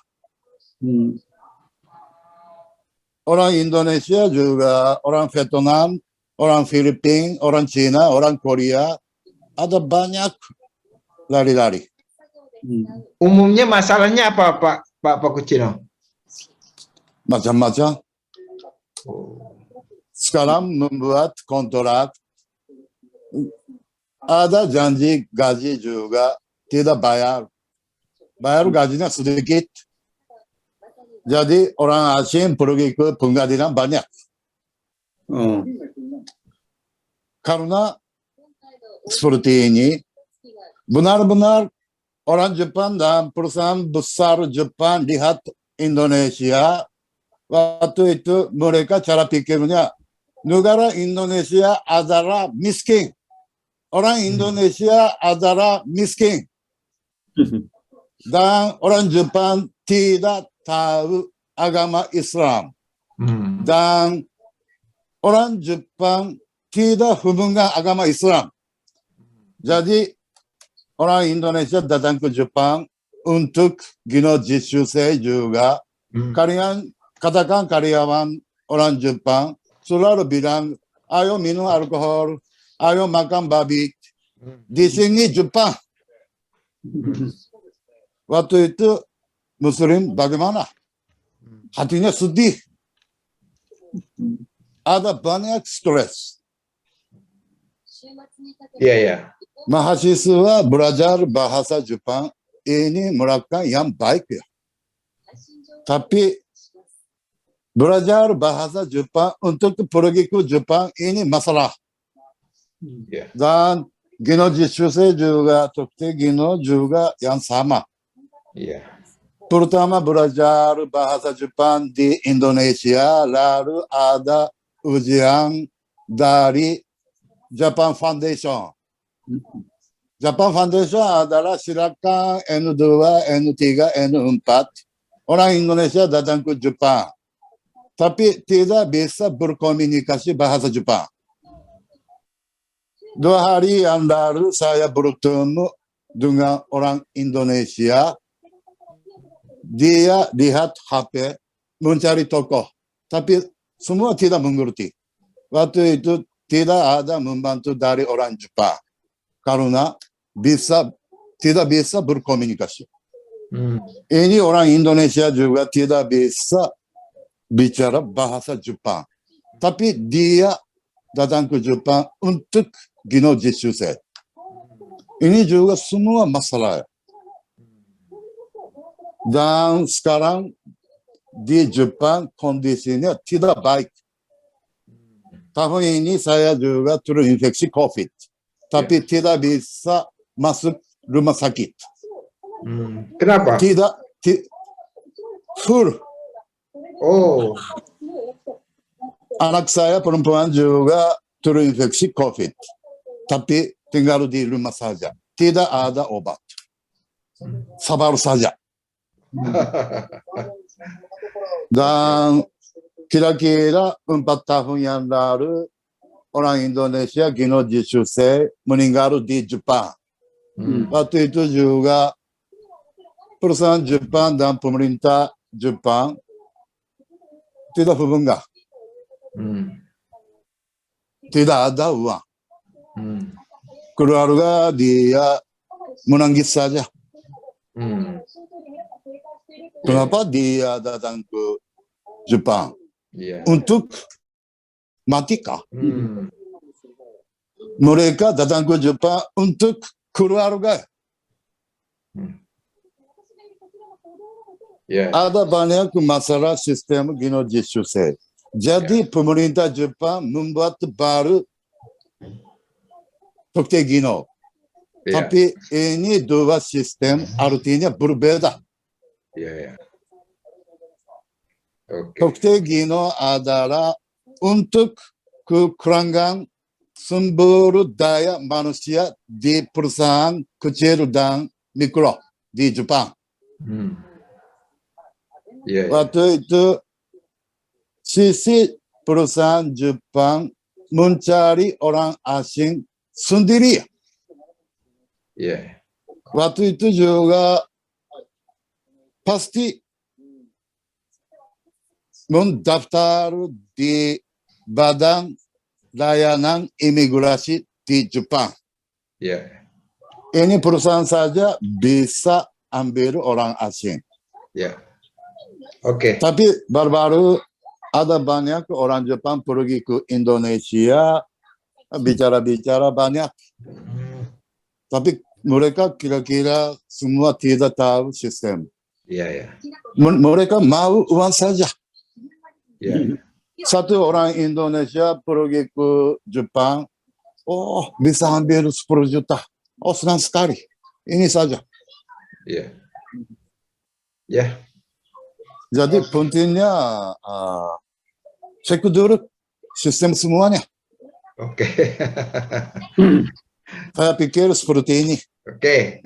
G: Orang Indonesia juga, orang Vietnam, orang Filipina, orang Cina, orang Korea, ada banyak lari-lari.
A: Umumnya masalahnya apa, Pak Kucino?
G: Macam-macam. Sekarang membuat kontrak, ada janji gaji juga, tidak bayar. Bayar gajinya sedikit. Jadi orang asing pergi ke pengadilan banyak. Karena seperti ini, benar-benar orang Jepang dan perusahaan besar Jepang lihat Indonesia, waktu itu mereka cara pikirnya, negara Indonesia adalah miskin. Orang Indonesia adalah miskin. Dan orang Jepang tidak tahu agama Islam. Dan orang Jepang tidak hubungan agama Islam. Jadi orang Indonesia datang ke Jepang untuk Gino Jisuse juga. Kalian katakan karyawan orang Jepang selalu bilang, ayo minum alkohol, ayo makan babi. Di sini Jepang. Waktu itu Muslim bagaimana? Hatinya sedih. Ada banyak stres.
A: Iya.
G: Mahasiswa belajar bahasa Jepang ini melakukan yang baik ya. Tapi belajar bahasa Jepang untuk pergi ke Jepang ini masalah. Dan Gino Jisuse juga, Tokte Gino juga yang sama. Pertama belajar bahasa Jepang di Indonesia, lalu ada ujian dari Japan Foundation. Japan Foundation adalah silakan N2, N3, N4. Orang Indonesia datang ke Jepang. Tapi tidak bisa berkomunikasi bahasa Jepang. 2 hari yang lalu saya bertemu dengan orang Indonesia. Dia lihat HP, mencari tokoh. Tapi semua tidak mengerti. Waktu itu tidak ada membantu dari orang Jepang. Karena tidak bisa berkomunikasi. Ini orang Indonesia juga tidak bisa bicara bahasa Jepang. Tapi dia datang ke Jepang untuk Gino Jisuse. Ini juga semua masalah. Dan sekarang di Jepang kondisinya tidak baik. Tahun ini saya juga terinfeksi COVID. Tapi tidak bisa masuk rumah sakit.
A: Kenapa?
G: Tidak full.
A: Oh.
G: Anak saya perempuan juga terinfeksi COVID. Tapi tinggal di rumah saja. Tidak ada obat. Sabar saja. Dan kira-kira 4 tahun yang lalu orang Indonesia Gino Jisuse meninggal di Jepang. Waktu itu juga perusahaan Jepang dan pemerintah Jepang tidak hubungan. Tidak ada uang. Keluarga dia menangis saja. Kenapa dia datang ke Jepang? Untuk matikah? Mereka datang ke Jepang untuk keluarga. Ada banyak masalah sistem Gino Jisuse. Jadi pemerintah Jepang membuat baru Tokte Gino.
A: Iya.
G: Tapi ini dua sistem artinya berbeda.
A: Iya, ya. Oke.
G: Tokte Gino adalah untuk kekurangan sumber daya manusia di perusahaan kecil dan mikro di Jepang.
A: Iya, ya.
G: Waktu itu sisi perusahaan Jepang mencari orang asing sendiri.
A: Iya.
G: Waktu itu juga pasti mendaftar di Badan Layanan Imigrasi di Jepang.
A: Iya.
G: Ini perusahaan saja bisa ambil orang asing.
A: Iya. Oke.
G: Tapi baru-baru ada banyak orang Jepang pergi ke Indonesia, bicara-bicara banyak. Tapi mereka kira-kira semua tidak tahu sistem.
A: Iya, ya.
G: Mereka mau uang saja.
A: Iya.
G: Satu orang Indonesia pergi ke Jepang, oh bisa ambil 10 juta. Oh senang sekali. Ini saja.
A: Iya. Ya.
G: Jadi pentingnya cek dulu sistem semuanya.
A: Oke.
G: Saya pikir seperti ini.
A: Oke.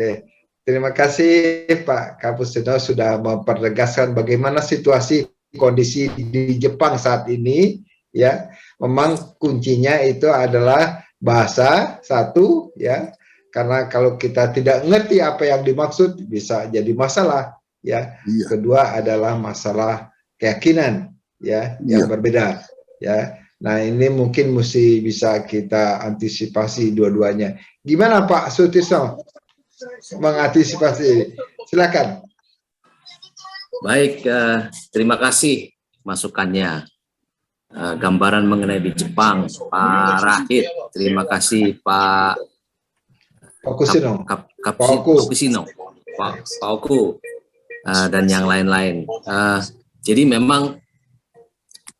A: Terima kasih Pak Kapusino sudah mempertegaskan bagaimana situasi kondisi di Jepang saat ini. Ya, memang kuncinya itu adalah bahasa satu, ya. Karena kalau kita tidak ngerti apa yang dimaksud bisa jadi masalah, ya.
G: Iya.
A: Kedua adalah masalah keyakinan, ya, yang berbeda, ya. Nah, ini mungkin mesti bisa kita antisipasi dua-duanya. Gimana Pak Sutisno mengantisipasi? Silakan.
C: Baik, terima kasih masukannya. Gambaran mengenai di Jepang, Pak Rahid. Terima kasih Pak
A: Kapusino.
C: Kapusino, Pak Oku, dan yang lain-lain. Jadi memang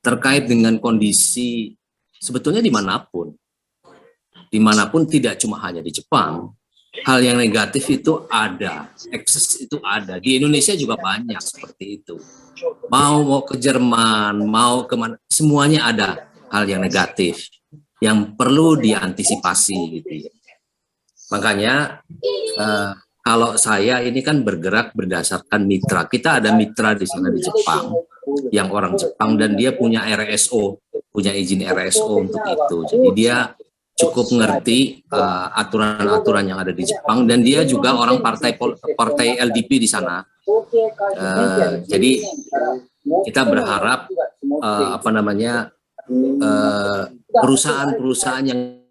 C: terkait dengan kondisi sebetulnya dimanapun tidak cuma hanya di Jepang, hal yang negatif itu ada, ekses itu ada. Di Indonesia juga banyak seperti itu. Mau ke Jerman, mau kemana, semuanya ada hal yang negatif yang perlu diantisipasi gitu ya. Makanya kalau saya ini kan bergerak berdasarkan mitra. Kita ada mitra di sana di Jepang, yang orang Jepang dan dia punya RSO, punya izin RSO untuk itu. Jadi dia cukup ngerti aturan-aturan yang ada di Jepang dan dia juga orang partai LDP di sana. Jadi kita berharap perusahaan-perusahaan yang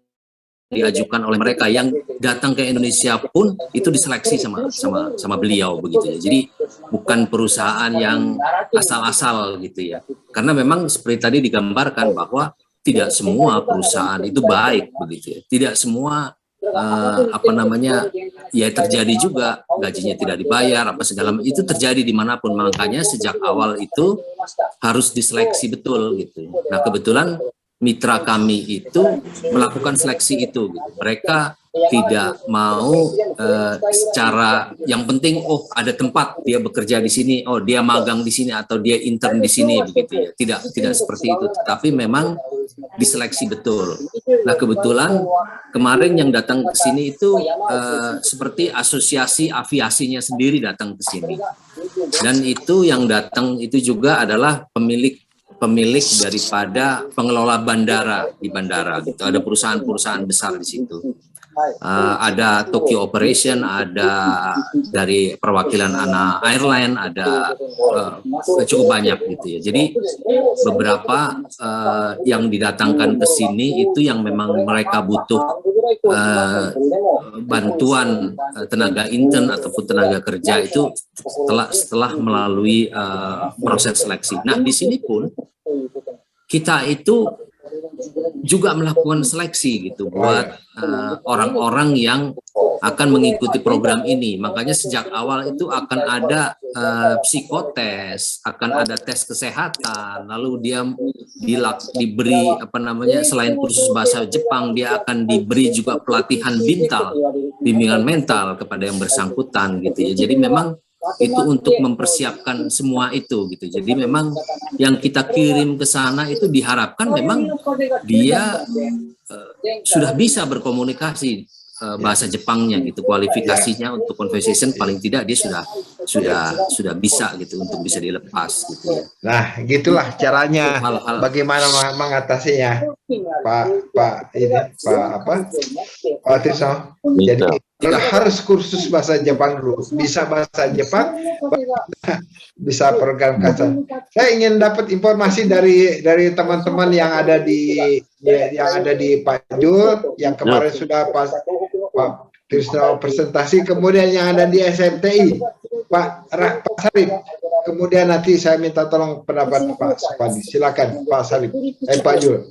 C: diajukan oleh mereka yang datang ke Indonesia pun itu diseleksi sama beliau begitu ya. Jadi bukan perusahaan yang asal-asal gitu ya. Karena memang seperti tadi digambarkan bahwa tidak semua perusahaan itu baik begitu ya. Tidak semua ya terjadi juga gajinya tidak dibayar apa segala itu terjadi dimanapun. Makanya sejak awal itu harus diseleksi betul gitu. Nah kebetulan mitra kami itu melakukan seleksi itu gitu. Mereka tidak mau secara yang penting ada tempat dia bekerja di sini, dia magang di sini atau dia intern di sini begitu ya. Tidak seperti itu, tapi memang diseleksi betul. Nah kebetulan kemarin yang datang ke sini itu seperti asosiasi aviasinya sendiri datang ke sini, dan itu yang datang itu juga adalah pemilik daripada pengelola bandara di bandara gitu. Ada perusahaan-perusahaan besar di situ. Ada Tokyo Operation, ada dari perwakilan ANA Airline, ada cukup banyak gitu ya. Jadi beberapa yang didatangkan ke sini itu yang memang mereka butuh bantuan tenaga intern ataupun tenaga kerja itu setelah melalui proses seleksi. Nah di sini pun kita itu juga melakukan seleksi gitu buat orang-orang yang akan mengikuti program ini. Makanya sejak awal itu akan ada psikotes, akan ada tes kesehatan, lalu dia diberi selain kursus bahasa Jepang, dia akan diberi juga pelatihan bimbingan mental kepada yang bersangkutan gitu ya. Jadi memang itu untuk mempersiapkan semua itu gitu. Jadi memang yang kita kirim ke sana itu diharapkan memang dia sudah bisa berkomunikasi bahasa Jepangnya gitu, kualifikasinya untuk conversation paling tidak dia sudah bisa gitu untuk bisa dilepas gitu ya.
A: Nah, gitulah caranya bagaimana mengatasinya, Pak Tisno. Jadi harus kursus bahasa Jepang dulu, bisa bahasa Jepang, bisa program kasar. Saya ingin dapat informasi dari teman-teman yang ada di Pak Jul, yang kemarin sudah Pak Tisno presentasi, kemudian yang ada di SMTI, Pak Salim. Kemudian nanti saya minta tolong pendapat Pak Supandi. Silakan Pak Salim. Pak Jul.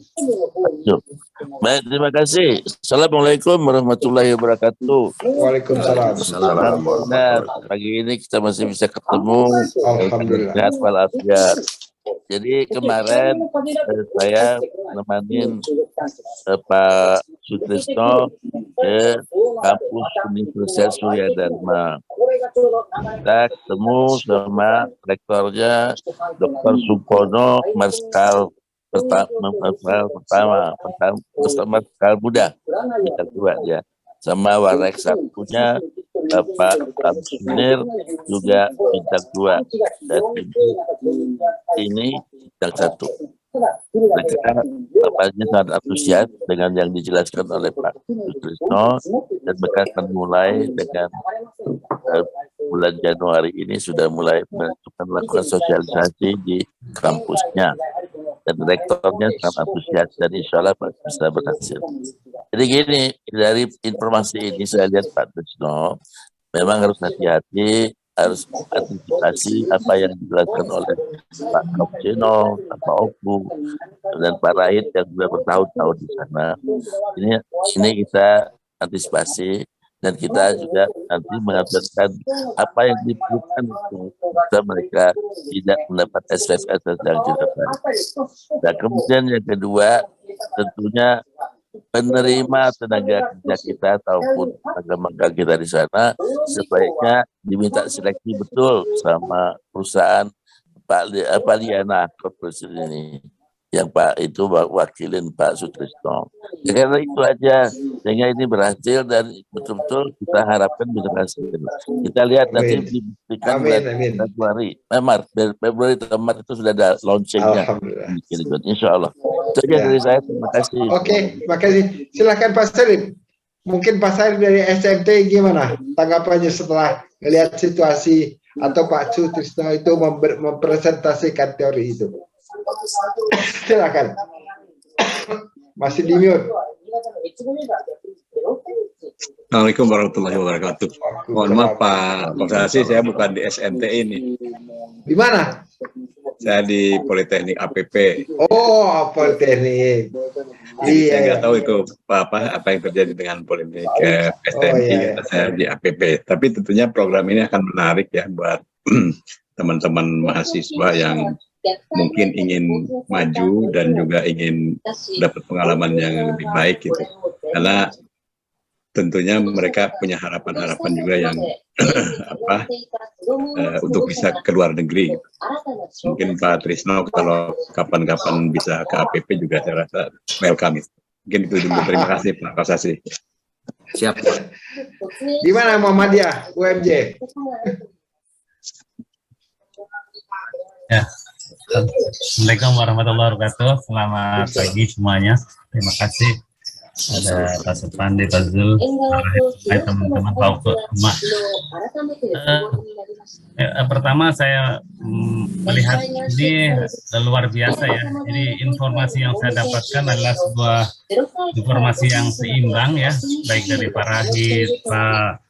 H: Baik, terima kasih. Assalamualaikum warahmatullahi wabarakatuh.
A: Waalaikumsalam.
H: Benar, pagi ini kita masih bisa ketemu.
A: Alhamdulillah.
H: Sehat walafiat. Jadi kemarin saya nemanin Pak Sutrisno ke kampus Universitas Surya Dharma. Kita ketemu sama rektornya Dr. Supono Marskal pertama Marskal Muda kita dua ya, sama Warek satunya Bapak Tamsunir juga bintang 2 dan ini bintang 1. Mereka bapaknya sangat antusias dengan yang dijelaskan oleh Pak Sutrisno, dan mereka akan mulai dengan bulan Januari ini sudah mulai melakukan sosialisasi di kampusnya, dan rektornya sangat antusias dan insya Allah bisa berhasil. Jadi gini, dari informasi ini saya lihat Pak Sutrisno memang harus hati-hati, harus antisipasi apa yang dijelaskan oleh Pak Kopcino, Pak Opu, dan Pak Rahid yang sudah bertahun-tahun di sana. Ini kita antisipasi, dan kita juga nanti mengajarkan apa yang diperlukan untuk mereka tidak mendapat SFS yang didapat. Dan kemudian yang kedua, tentunya penerima tenaga kerja kita ataupun tenaga kita di sana sebaiknya diminta seleksi betul sama perusahaan Pak Liana Corporation ini, yang Pak itu wakilin Pak Sutrisno. Ya, karena itu aja sehingga ini berhasil dan betul-betul kita harapkan bisa berhasil. Kita lihat nanti dibuktikan Februari, Februari atau Maret itu sudah ada launchingnya. Insya Allah. Itu aja dari saya. Terima kasih.
A: Oke, terima kasih. Silakan Pak Salim. Mungkin Pak Salim dari SMT gimana tanggapannya setelah melihat situasi atau Pak Sutrisno itu mempresentasikan teori itu? Silakan. Masih di mute.
I: Assalamualaikum warahmatullahi wabarakatuh. Mohon maaf Pak Kosasi, saya bukan di SMT ini.
A: Di mana?
I: Saya di Politeknik APP.
A: Oh, Politeknik.
I: Iya. Saya nggak tahu itu apa yang terjadi dengan Politeknik STMI. Saya di APP. Tapi tentunya program ini akan menarik ya buat teman-teman mahasiswa yang mungkin ingin maju dan juga ingin dapat pengalaman yang lebih baik gitu. Karena tentunya mereka punya harapan-harapan juga yang untuk bisa ke luar negeri. Mungkin Pak Trisno kalau kapan-kapan bisa ke APP juga saya rasa welcome. Mungkin itu dulu. Terima kasih Pak Kosasi.
C: Siap.
A: Gimana Muhammadiyah UMJ?
J: Ya. Assalamualaikum warahmatullahi wabarakatuh. Selamat pagi semuanya. Terima kasih ada Pak Supandi, Pak Zul, teman-teman Pak Emak. Pertama saya melihat ini luar biasa ya. Jadi informasi yang saya dapatkan adalah sebuah informasi yang seimbang ya, baik dari Pak Rahid, Pak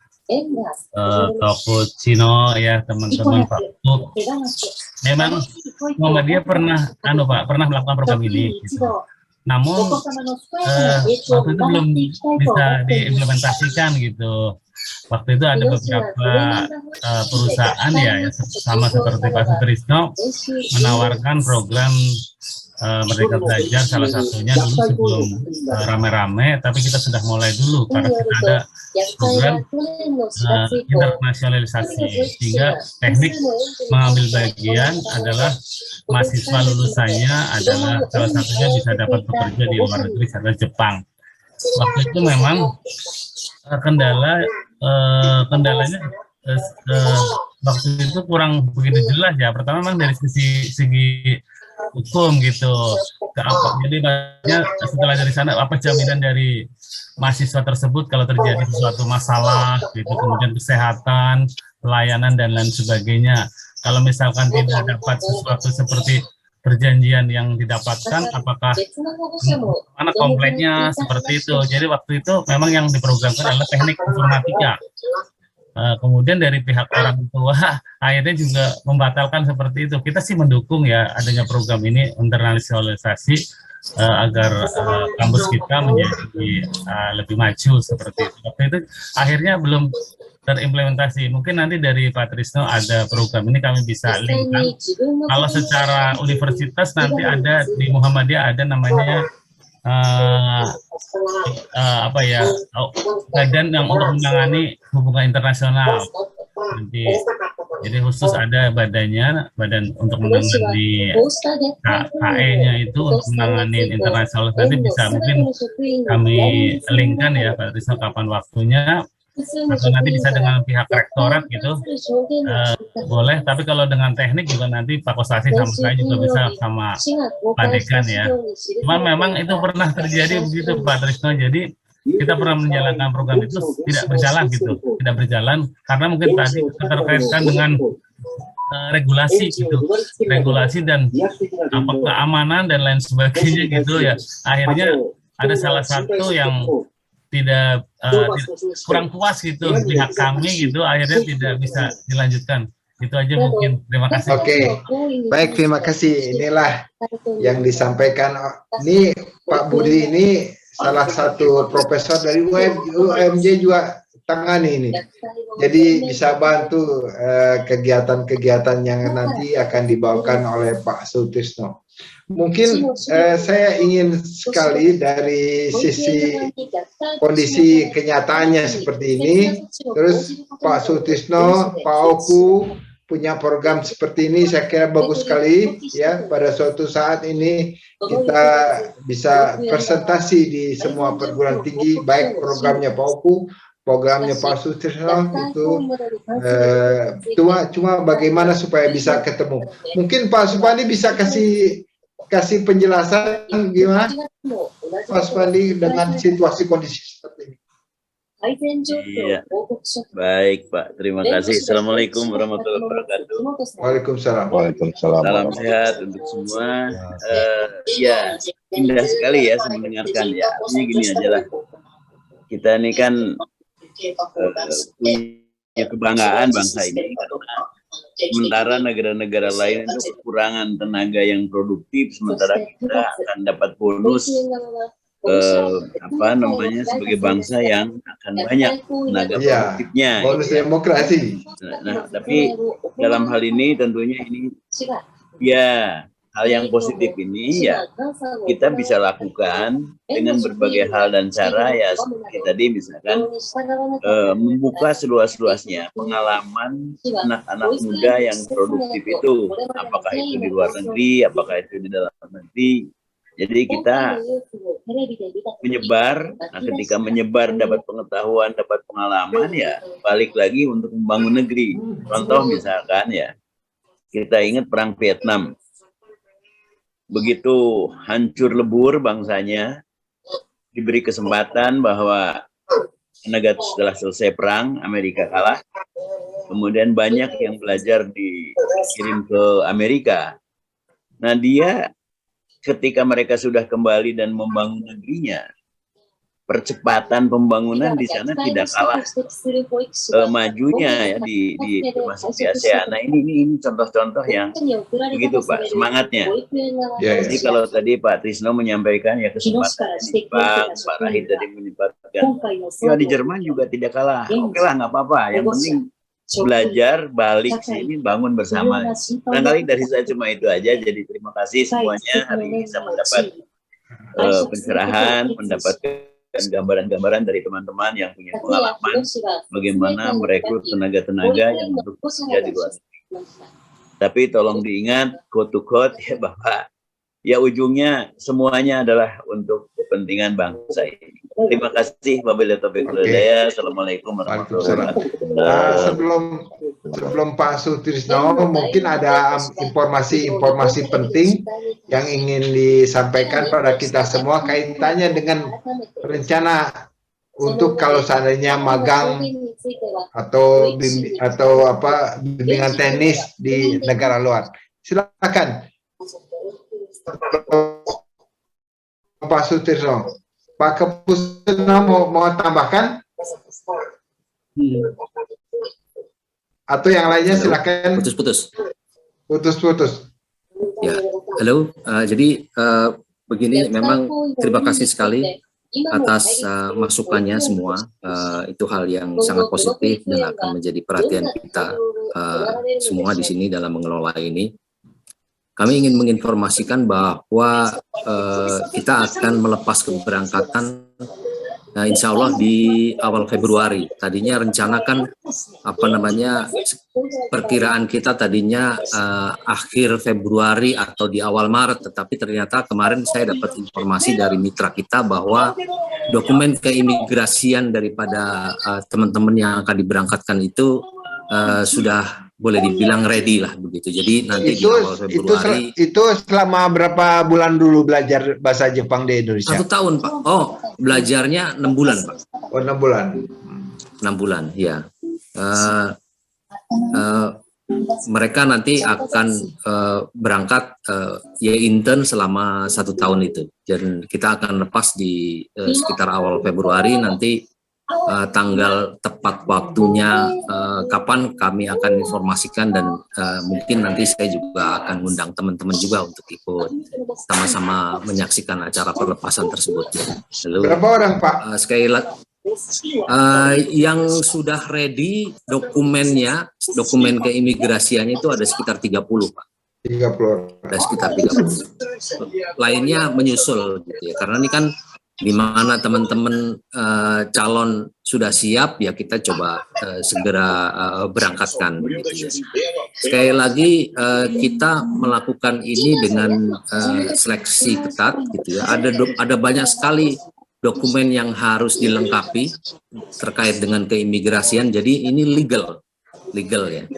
J: Kopcino ya, teman-teman Pak Tuk. Memang Muhammadiyah pernah melakukan program ini gitu. Namun waktu itu belum bisa diimplementasikan gitu. Waktu itu ada beberapa perusahaan ya, sama seperti Pak Sutrisno, menawarkan program Merdeka Belajar, salah satunya dulu sebelum rame-rame, tapi kita sudah mulai dulu karena kita ada program internasionalisasi, sehingga teknik mengambil bagian adalah mahasiswa lulusannya adalah salah satunya bisa dapat bekerja di luar negeri, adalah Jepang. Waktu itu memang kendalanya waktu itu kurang begitu jelas ya. Pertama memang dari segi hukum gitu. Jadi banyak setelah dari sana apa jaminan dari mahasiswa tersebut kalau terjadi sesuatu masalah gitu, kemudian kesehatan, pelayanan dan lain sebagainya. Kalau misalkan tidak dapat sesuatu seperti perjanjian yang didapatkan, apakah mana komplainnya seperti itu. Jadi waktu itu memang yang diprogramkan adalah teknik informatika. Kemudian dari pihak orang tua akhirnya juga membatalkan seperti itu. Kita sih mendukung ya adanya program ini internasionalisasi agar kampus kita menjadi lebih maju seperti itu. Waktu itu akhirnya belum terimplementasi. Mungkin nanti dari Pak Trisno ada program ini kami bisa linkkan. Kalau secara universitas nanti ada di Muhammadiyah ada namanya badan yang untuk menangani hubungan internasional. Jadi khusus ada badan untuk menangani KE-nya itu untuk menangani internasional. Nanti bisa mungkin kami linkkan ya Pak Trisno kapan waktunya, atau nanti bisa dengan pihak rektorat gitu, boleh. Tapi kalau dengan teknik juga nanti Pak Kostasi sama saya juga bisa sama Pak Dekan ya. Cuma memang itu pernah terjadi begitu Pak Trisno. Jadi kita pernah menjalankan program itu tidak berjalan karena mungkin tadi terkaitkan dengan regulasi gitu, regulasi dan keamanan dan lain sebagainya gitu ya. Akhirnya ada salah satu yang tidak kurang puas gitu pihak kami gitu, akhirnya tidak bisa dilanjutkan. Itu aja mungkin. Terima kasih.
A: Oke, baik, terima kasih. Inilah yang disampaikan. Ini Pak Budi ini salah satu profesor dari UMJ juga tangani ini. Jadi bisa bantu kegiatan-kegiatan yang nanti akan dibawakan oleh Pak Sutrisno. Mungkin saya ingin sekali dari sisi kondisi kenyataannya seperti ini, terus Pak Sutrisno, Pak Oku punya program seperti ini, saya kira bagus sekali ya. Pada suatu saat ini kita bisa presentasi di semua perguruan tinggi, baik programnya Pak Oku, programnya Pak Sutrisno itu cuma bagaimana supaya bisa ketemu. Mungkin Pak Supandi bisa kasih penjelasan gimana Pak Supandi dengan situasi kondisi seperti ini.
H: Iya, baik Pak, terima kasih. Assalamualaikum warahmatullahi wabarakatuh.
A: Waalaikumsalam.
H: Salam sehat untuk semua. Ya, indah sekali ya saya mendengarkan ya. Artinya gini aja lah. Kita ini kan punya kebanggaan bangsa ini karena sementara negara-negara lain itu kekurangan tenaga yang produktif, sementara kita akan dapat bonus sebagai bangsa yang akan banyak tenaga produktifnya.
A: Bonus demokrasi.
H: Nah, tapi dalam hal ini tentunya ini ya hal yang positif ini ya kita bisa lakukan dengan berbagai hal dan cara ya, seperti tadi misalkan membuka seluas-luasnya pengalaman anak-anak muda yang produktif itu, apakah itu di luar negeri, apakah itu di dalam negeri. Jadi kita menyebar, nah ketika menyebar dapat pengetahuan, dapat pengalaman ya balik lagi untuk membangun negeri. Contoh misalkan ya, kita ingat perang Vietnam. Begitu hancur lebur bangsanya, diberi kesempatan bahwa negara setelah selesai perang, Amerika kalah. Kemudian banyak yang belajar dikirim ke Amerika. Nah dia ketika mereka sudah kembali dan membangun negerinya,
K: percepatan pembangunan di sana tidak kalah majunya ya di termasuk di ASEAN. Nah ini contoh-contoh yang begitu Pak semangatnya. Jadi kalau tadi Pak Trisno menyampaikan ya kesempatan di Jepang, Pak Rahid tadi menyebutkan ya di Jerman juga tidak kalah. Oke lah nggak apa-apa. Yang penting belajar balik sini bangun bersama. Barangkali dari saya cuma itu aja. Jadi terima kasih semuanya hari ini bisa mendapat pencerahan, mendapatkan gambaran-gambaran dari teman-teman yang punya pengalaman bagaimana merekrut tenaga-tenaga yang untuk bekerja di luar negeri. Tapi tolong diingat quote to quote ya Bapak, ya ujungnya semuanya adalah untuk kepentingan bangsa ini. Terima kasih wabillahi taufiq wal hidayah. Assalamualaikum warahmatullahi wabarakatuh.
A: Sebelum Pak Sutrisno, mungkin ada informasi-informasi penting yang ingin disampaikan pada kita semua kaitannya dengan rencana untuk kalau seandainya magang atau bimbingan teknis di negara luar. Silakan Pak Sutrisno. Pak Kepusno mau tambahkan? Atau yang lainnya silakan. Putus-putus.
C: Ya, halo. Jadi begini, memang terima kasih sekali atas masukannya semua. Itu hal yang sangat positif dan akan menjadi perhatian kita semua di sini dalam mengelola ini. Kami ingin menginformasikan bahwa kita akan melepas keberangkatan insya Allah di awal Februari. Tadinya rencanakan perkiraan kita tadinya akhir Februari atau di awal Maret, tetapi ternyata kemarin saya dapat informasi dari mitra kita bahwa dokumen keimigrasian daripada teman-teman yang akan diberangkatkan itu sudah boleh dibilang ready lah begitu. Jadi nanti di awal Februari.
A: Itu selama berapa bulan dulu belajar bahasa Jepang di Indonesia?
C: 1 tahun Pak. Oh, belajarnya 6 bulan Pak.
A: Oh 6 bulan.
C: 6 bulan ya. Mereka nanti akan berangkat ya intern selama 1 tahun itu. Dan kita akan lepas di sekitar awal Februari nanti. Tanggal tepat waktunya kapan kami akan informasikan dan mungkin nanti saya juga akan undang teman-teman juga untuk ikut sama-sama menyaksikan acara perlepasan tersebut. Lalu,
A: berapa orang Pak?
C: Sekali lagi yang sudah ready dokumen keimigrasiannya itu ada sekitar 30 Pak.
A: 30.
C: Ada sekitar 30. Lainnya menyusul gitu ya, karena ini kan di mana teman-teman calon sudah siap ya kita coba segera berangkatkan gitu ya. Sekali lagi kita melakukan ini dengan seleksi ketat gitu ya. Ada banyak sekali dokumen yang harus dilengkapi terkait dengan keimigrasian. Jadi ini legal ya.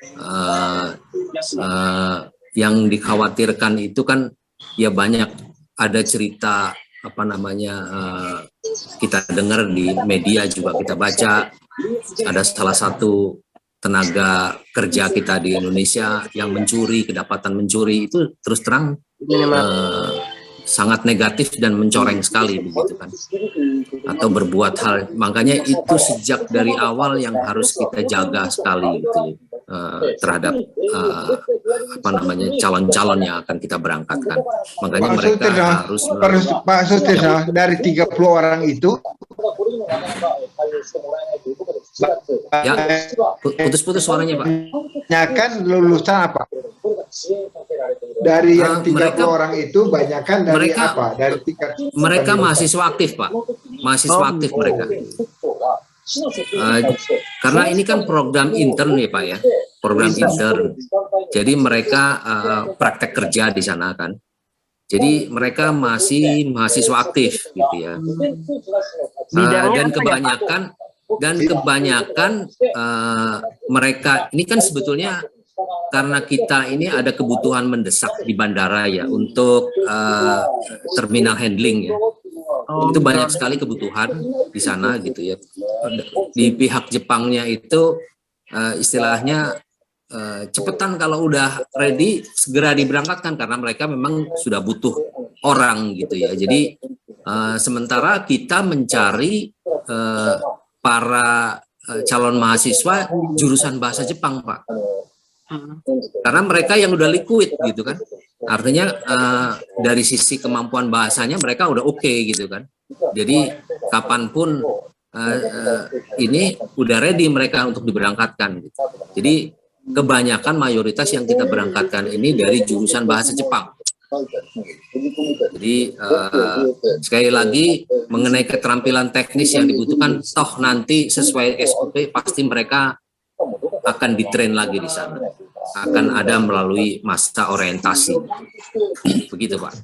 C: Yang dikhawatirkan itu kan ya banyak ada cerita kita dengar di media juga kita baca ada salah satu tenaga kerja kita di Indonesia yang kedapatan mencuri itu terus terang sangat negatif dan mencoreng sekali begitu kan, atau berbuat hal, makanya itu sejak dari awal yang harus kita jaga sekali gitu terhadap calon-calon yang akan kita berangkatkan. Makanya
A: Pak
C: mereka harus
A: Pak Sutrisno, dari 30 orang itu
C: ya putus-putus suaranya Pak.
A: Banyakan lulusan apa? Dari yang 30 orang itu banyakan dari apa? Dari tingkat
C: mereka mahasiswa aktif Pak. Mahasiswa aktif mereka. Karena ini kan program intern nih Pak ya, program intern. Jadi mereka praktek kerja di sana kan. Jadi mereka masih mahasiswa aktif gitu ya. Dan kebanyakan mereka ini kan sebetulnya karena kita ini ada kebutuhan mendesak di bandara ya untuk terminal handling ya. Itu banyak sekali kebutuhan di sana gitu ya. Di pihak Jepangnya itu istilahnya cepetan kalau udah ready segera diberangkatkan karena mereka memang sudah butuh orang gitu ya. Jadi Sementara kita mencari para calon mahasiswa jurusan bahasa Jepang, Pak. Karena mereka yang udah liquid gitu kan. Artinya dari sisi kemampuan bahasanya mereka udah oke gitu kan. Jadi kapanpun ini udah ready mereka untuk diberangkatkan. Gitu. Jadi kebanyakan mayoritas yang kita berangkatkan ini dari jurusan bahasa Jepang. Jadi sekali lagi mengenai keterampilan teknis yang dibutuhkan, toh nanti sesuai SOP pasti mereka akan ditrain lagi di sana. Akan ada melalui masa orientasi. Begitu, Pak.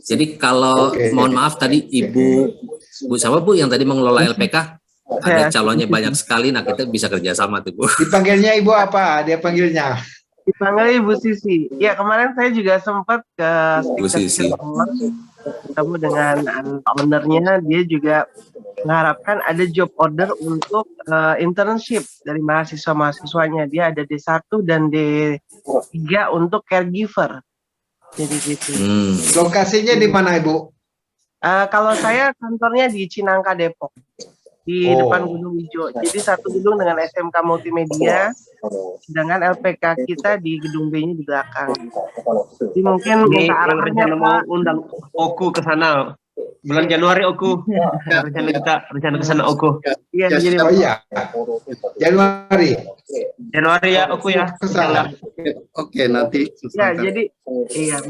C: Jadi kalau mohon maaf tadi Bu siapa Bu yang tadi mengelola LPK? Ada calonnya banyak sekali, nah kita bisa kerjasama tuh Bu.
A: Dipanggilnya Ibu apa? Dia panggilnya?
D: Dipanggil Ibu Sisi. Ya kemarin saya juga sempat ke
C: Bu Sisi.
D: Ketemu dengan ownernya, dia juga mengharapkan ada job order untuk internship dari mahasiswa-mahasiswanya. Dia ada D1 dan D3 untuk caregiver. Jadi gitu.
A: Lokasinya di mana Ibu?
D: Kalau saya kantornya di Cinangka Depok, di depan Gunung Hijau. Jadi satu gedung dengan SMK Multimedia, sedangkan LPK kita di gedung B-nya di belakang. Jadi mungkin minta arahannya
L: mau undang Oku ke sana. Bulan Januari Oku. Rencana ke sana Oku.
D: Iya, jadi
A: Januari
L: ya Oku ya.
F: Oke, nanti.
D: Ya, jadi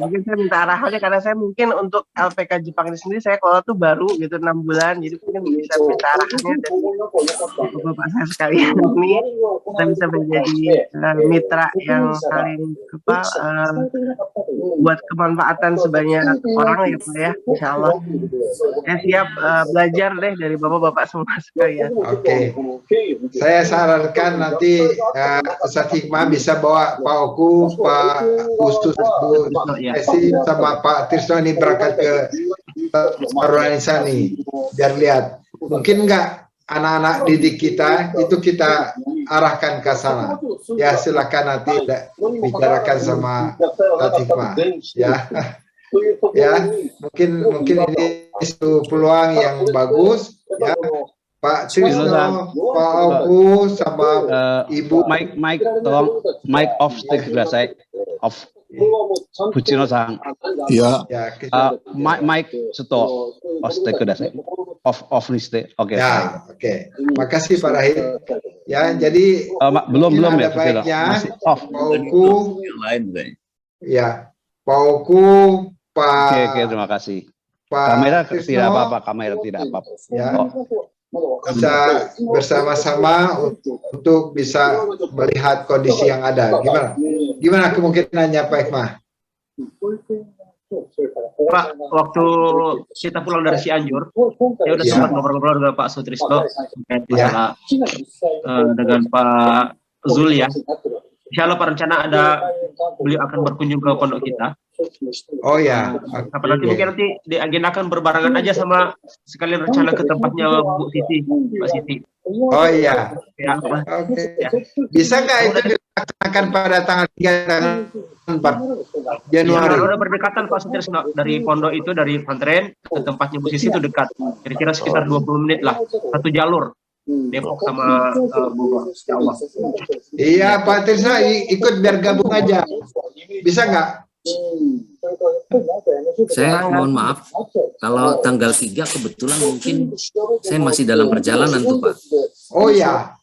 D: mungkin saya minta arahannya karena saya mungkin untuk LPK Jepang ini sendiri saya kalau tuh baru gitu 6 bulan, jadi mungkin bisa minta arahannya dari Bapak saya sekalian ini kita bisa menjadi mitra yang saling buat kemanfaatan sebanyak orang ya Pak ya, insya Allah. Saya siap belajar deh dari bapak-bapak semua sekalian.
A: Oke. Saya sarankan nanti Ustaz Hikmah bisa bawa Pak Oku, Pak Ustus, Bu Esi, sama Pak Trisno ini berangkat ke organisasi biar lihat. Mungkin enggak anak-anak didik kita itu kita arahkan ke sana. Ya silakan nanti bicarakan sama Ustaz Hikmah ya. Ya, mungkin ini satu peluang yang bagus ya. Pak Trisno, Pak Oku, sama Ibu.
B: Mike, tolong mic off stick saya off. Fujino-san.
G: Ya.
B: Mike stop off stick saya. Off list. Oke.
A: Ya, oke. Makasih Pak Rahim. Ya, jadi
B: belum ya.
A: Masih
B: off.
A: Pak Oku. Ya, Pak Oku, Pak.
B: Oke, terima kasih.
A: Pak
B: Kamera
A: Trisno,
B: tidak apa-apa, kamera tidak apa-apa.
A: Ya. Bisa bersama-sama untuk bisa melihat kondisi yang ada. Gimana kemungkinannya Pak Hikmah?
L: Pak, waktu kita pulang dari Cianjur, saya udah sempat ngobrol-ngobrol dengan Pak Sutrisno masalah dengan Pak Zul ya. Insya Allah Pak rencana ada beliau akan berkunjung ke pondok kita.
A: Oh ya.
L: Apa nanti mungkin nanti diagendakan berbarengan aja sama sekalian rencana ke tempatnya Bu Siti, Mbak Siti.
A: Oh iya.
L: Ya.
A: Oke. Bisa nggak itu dilaksanakan pada tanggal 3 dan 4 Januari?
L: Ya, udah berdekatan Pak Sutrisno dari pondok itu dari pesantren ke tempatnya Bu Siti itu dekat. Kira-kira sekitar 20 menit lah, satu jalur. Depok sama Bogor, insya Allah.
A: Iya Pak Trisno ikut biar gabung aja. Bisa nggak?
C: Saya mohon maaf, kalau tanggal 3 kebetulan mungkin saya masih dalam perjalanan tuh Pak.
A: Oh ya.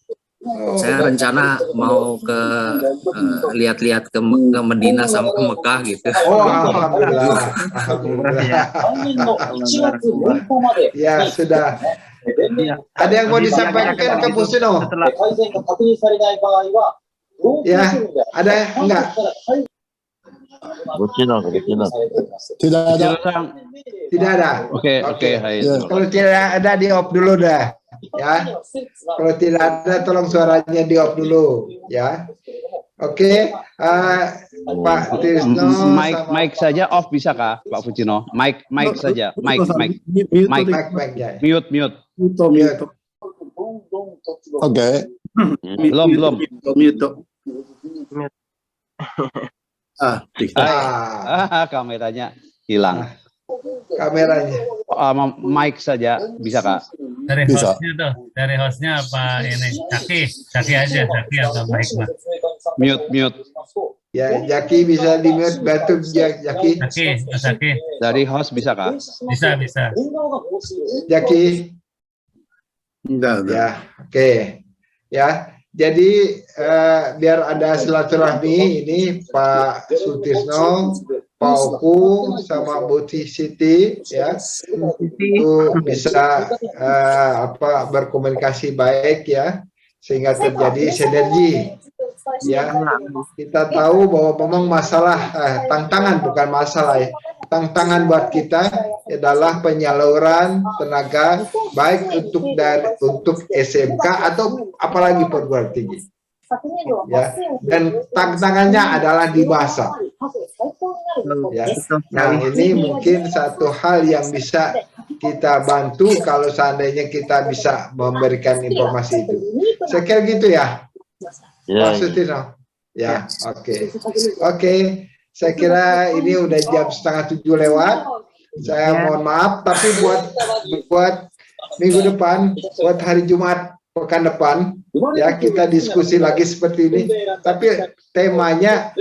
C: Saya rencana mau ke lihat-lihat ke Medina sama ke Mekah gitu.
A: Oh alhamdulillah. Ya sudah. Ada yang mau disampaikan ke Bu Sino? Ya, ada enggak?
G: Tidak ada.
A: Tidak ada.
B: Oke.
A: Kalau tidak ada di off dulu dah. Ya. Kalau tidak ada tolong suaranya di off dulu ya. Oke. Pak Trisno
B: Mike saja off bisa kah Pak Fujino? Mike saja. Mike. Mute.
G: Oke.
B: Belum.
F: Mute.
B: Kameranya hilang.
A: kameranya.
B: Mic saja bisa Kak?
J: Dari
G: Bisa.
J: hostnya tuh, dari hostnya apa ini? Caki aja, Caki apa baik Mas?
B: Mute.
A: Ya, Jaki bisa di mute, bantu Jaki.
J: Caki.
B: Dari host bisa Kak?
J: Bisa.
A: Jaki. Ya, oke. Ya, jadi biar ada silaturahmi ini Pak Sutisno, Pak Oku, sama Bu Siti, ya, itu bisa berkomunikasi baik ya, sehingga terjadi sinergi. Ya, kita tahu bahwa memang masalah tantangan bukan masalah ya. Tantangan buat kita adalah penyaluran tenaga baik untuk SMK atau apalagi perguruan tinggi. Ya, dan tantangannya adalah di bahasa. Ya. Nah, ini mungkin satu hal yang bisa kita bantu kalau seandainya kita bisa memberikan informasi itu. Saya kira gitu ya. Pak Sutino. Ya, oke. Saya kira ini udah jam 6:30 lewat. Saya mohon maaf, tapi buat minggu depan, buat hari Jumat pekan depan, ya kita diskusi lagi seperti ini. Tapi temanya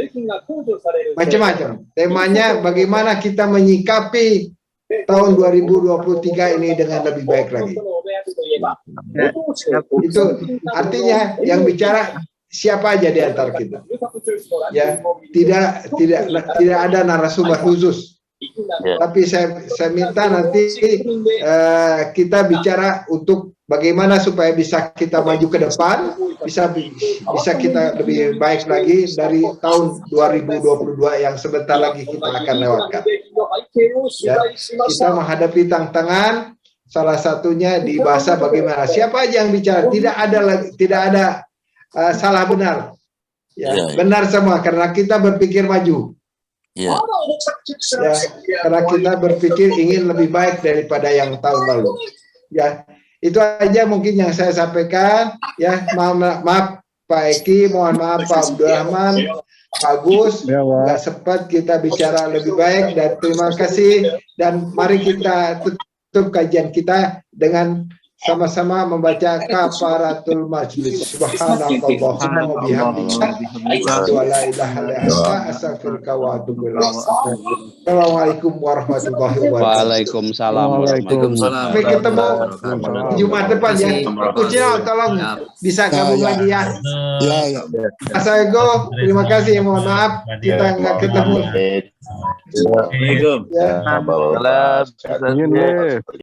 A: macam-macam. Temanya bagaimana kita menyikapi tahun 2023 ini dengan lebih baik lagi. Itu artinya yang bicara siapa aja di antara kita. Ya, tidak ada narasumber khusus. Tapi saya minta nanti kita bicara untuk bagaimana supaya bisa kita maju ke depan, bisa kita lebih baik lagi dari tahun 2022 yang sebentar lagi kita akan lewatkan. Ya, kita menghadapi tantangan, salah satunya di bahasa bagaimana. Siapa aja yang bicara, tidak ada salah benar. Ya, benar semua karena kita berpikir maju. Ya, karena kita berpikir ingin lebih baik daripada yang tahun lalu. Ya, itu aja mungkin yang saya sampaikan. Ya, maaf Pak Eki, mohon maaf Pak Abdurrahman, Pak Agus, nggak sempat kita bicara lebih baik, dan terima kasih, dan mari kita tutup kajian kita dengan sama-sama membaca kafaratul majlis. Subhanallahumma wa bihamdika asyhadu an la ilaha illa anta astaghfiruka wa atubu ilaik. Assalamualaikum warahmatullahi wabarakatuh.
B: Waalaikumsalam.
A: Sampai ketemu Jumat depan ya. Kucil tolong bisa gabung lagi ya. Mas Ego, terima kasih. Mohon maaf kita nggak ketemu.
H: Assalamualaikum.
A: Ya.
H: Salam.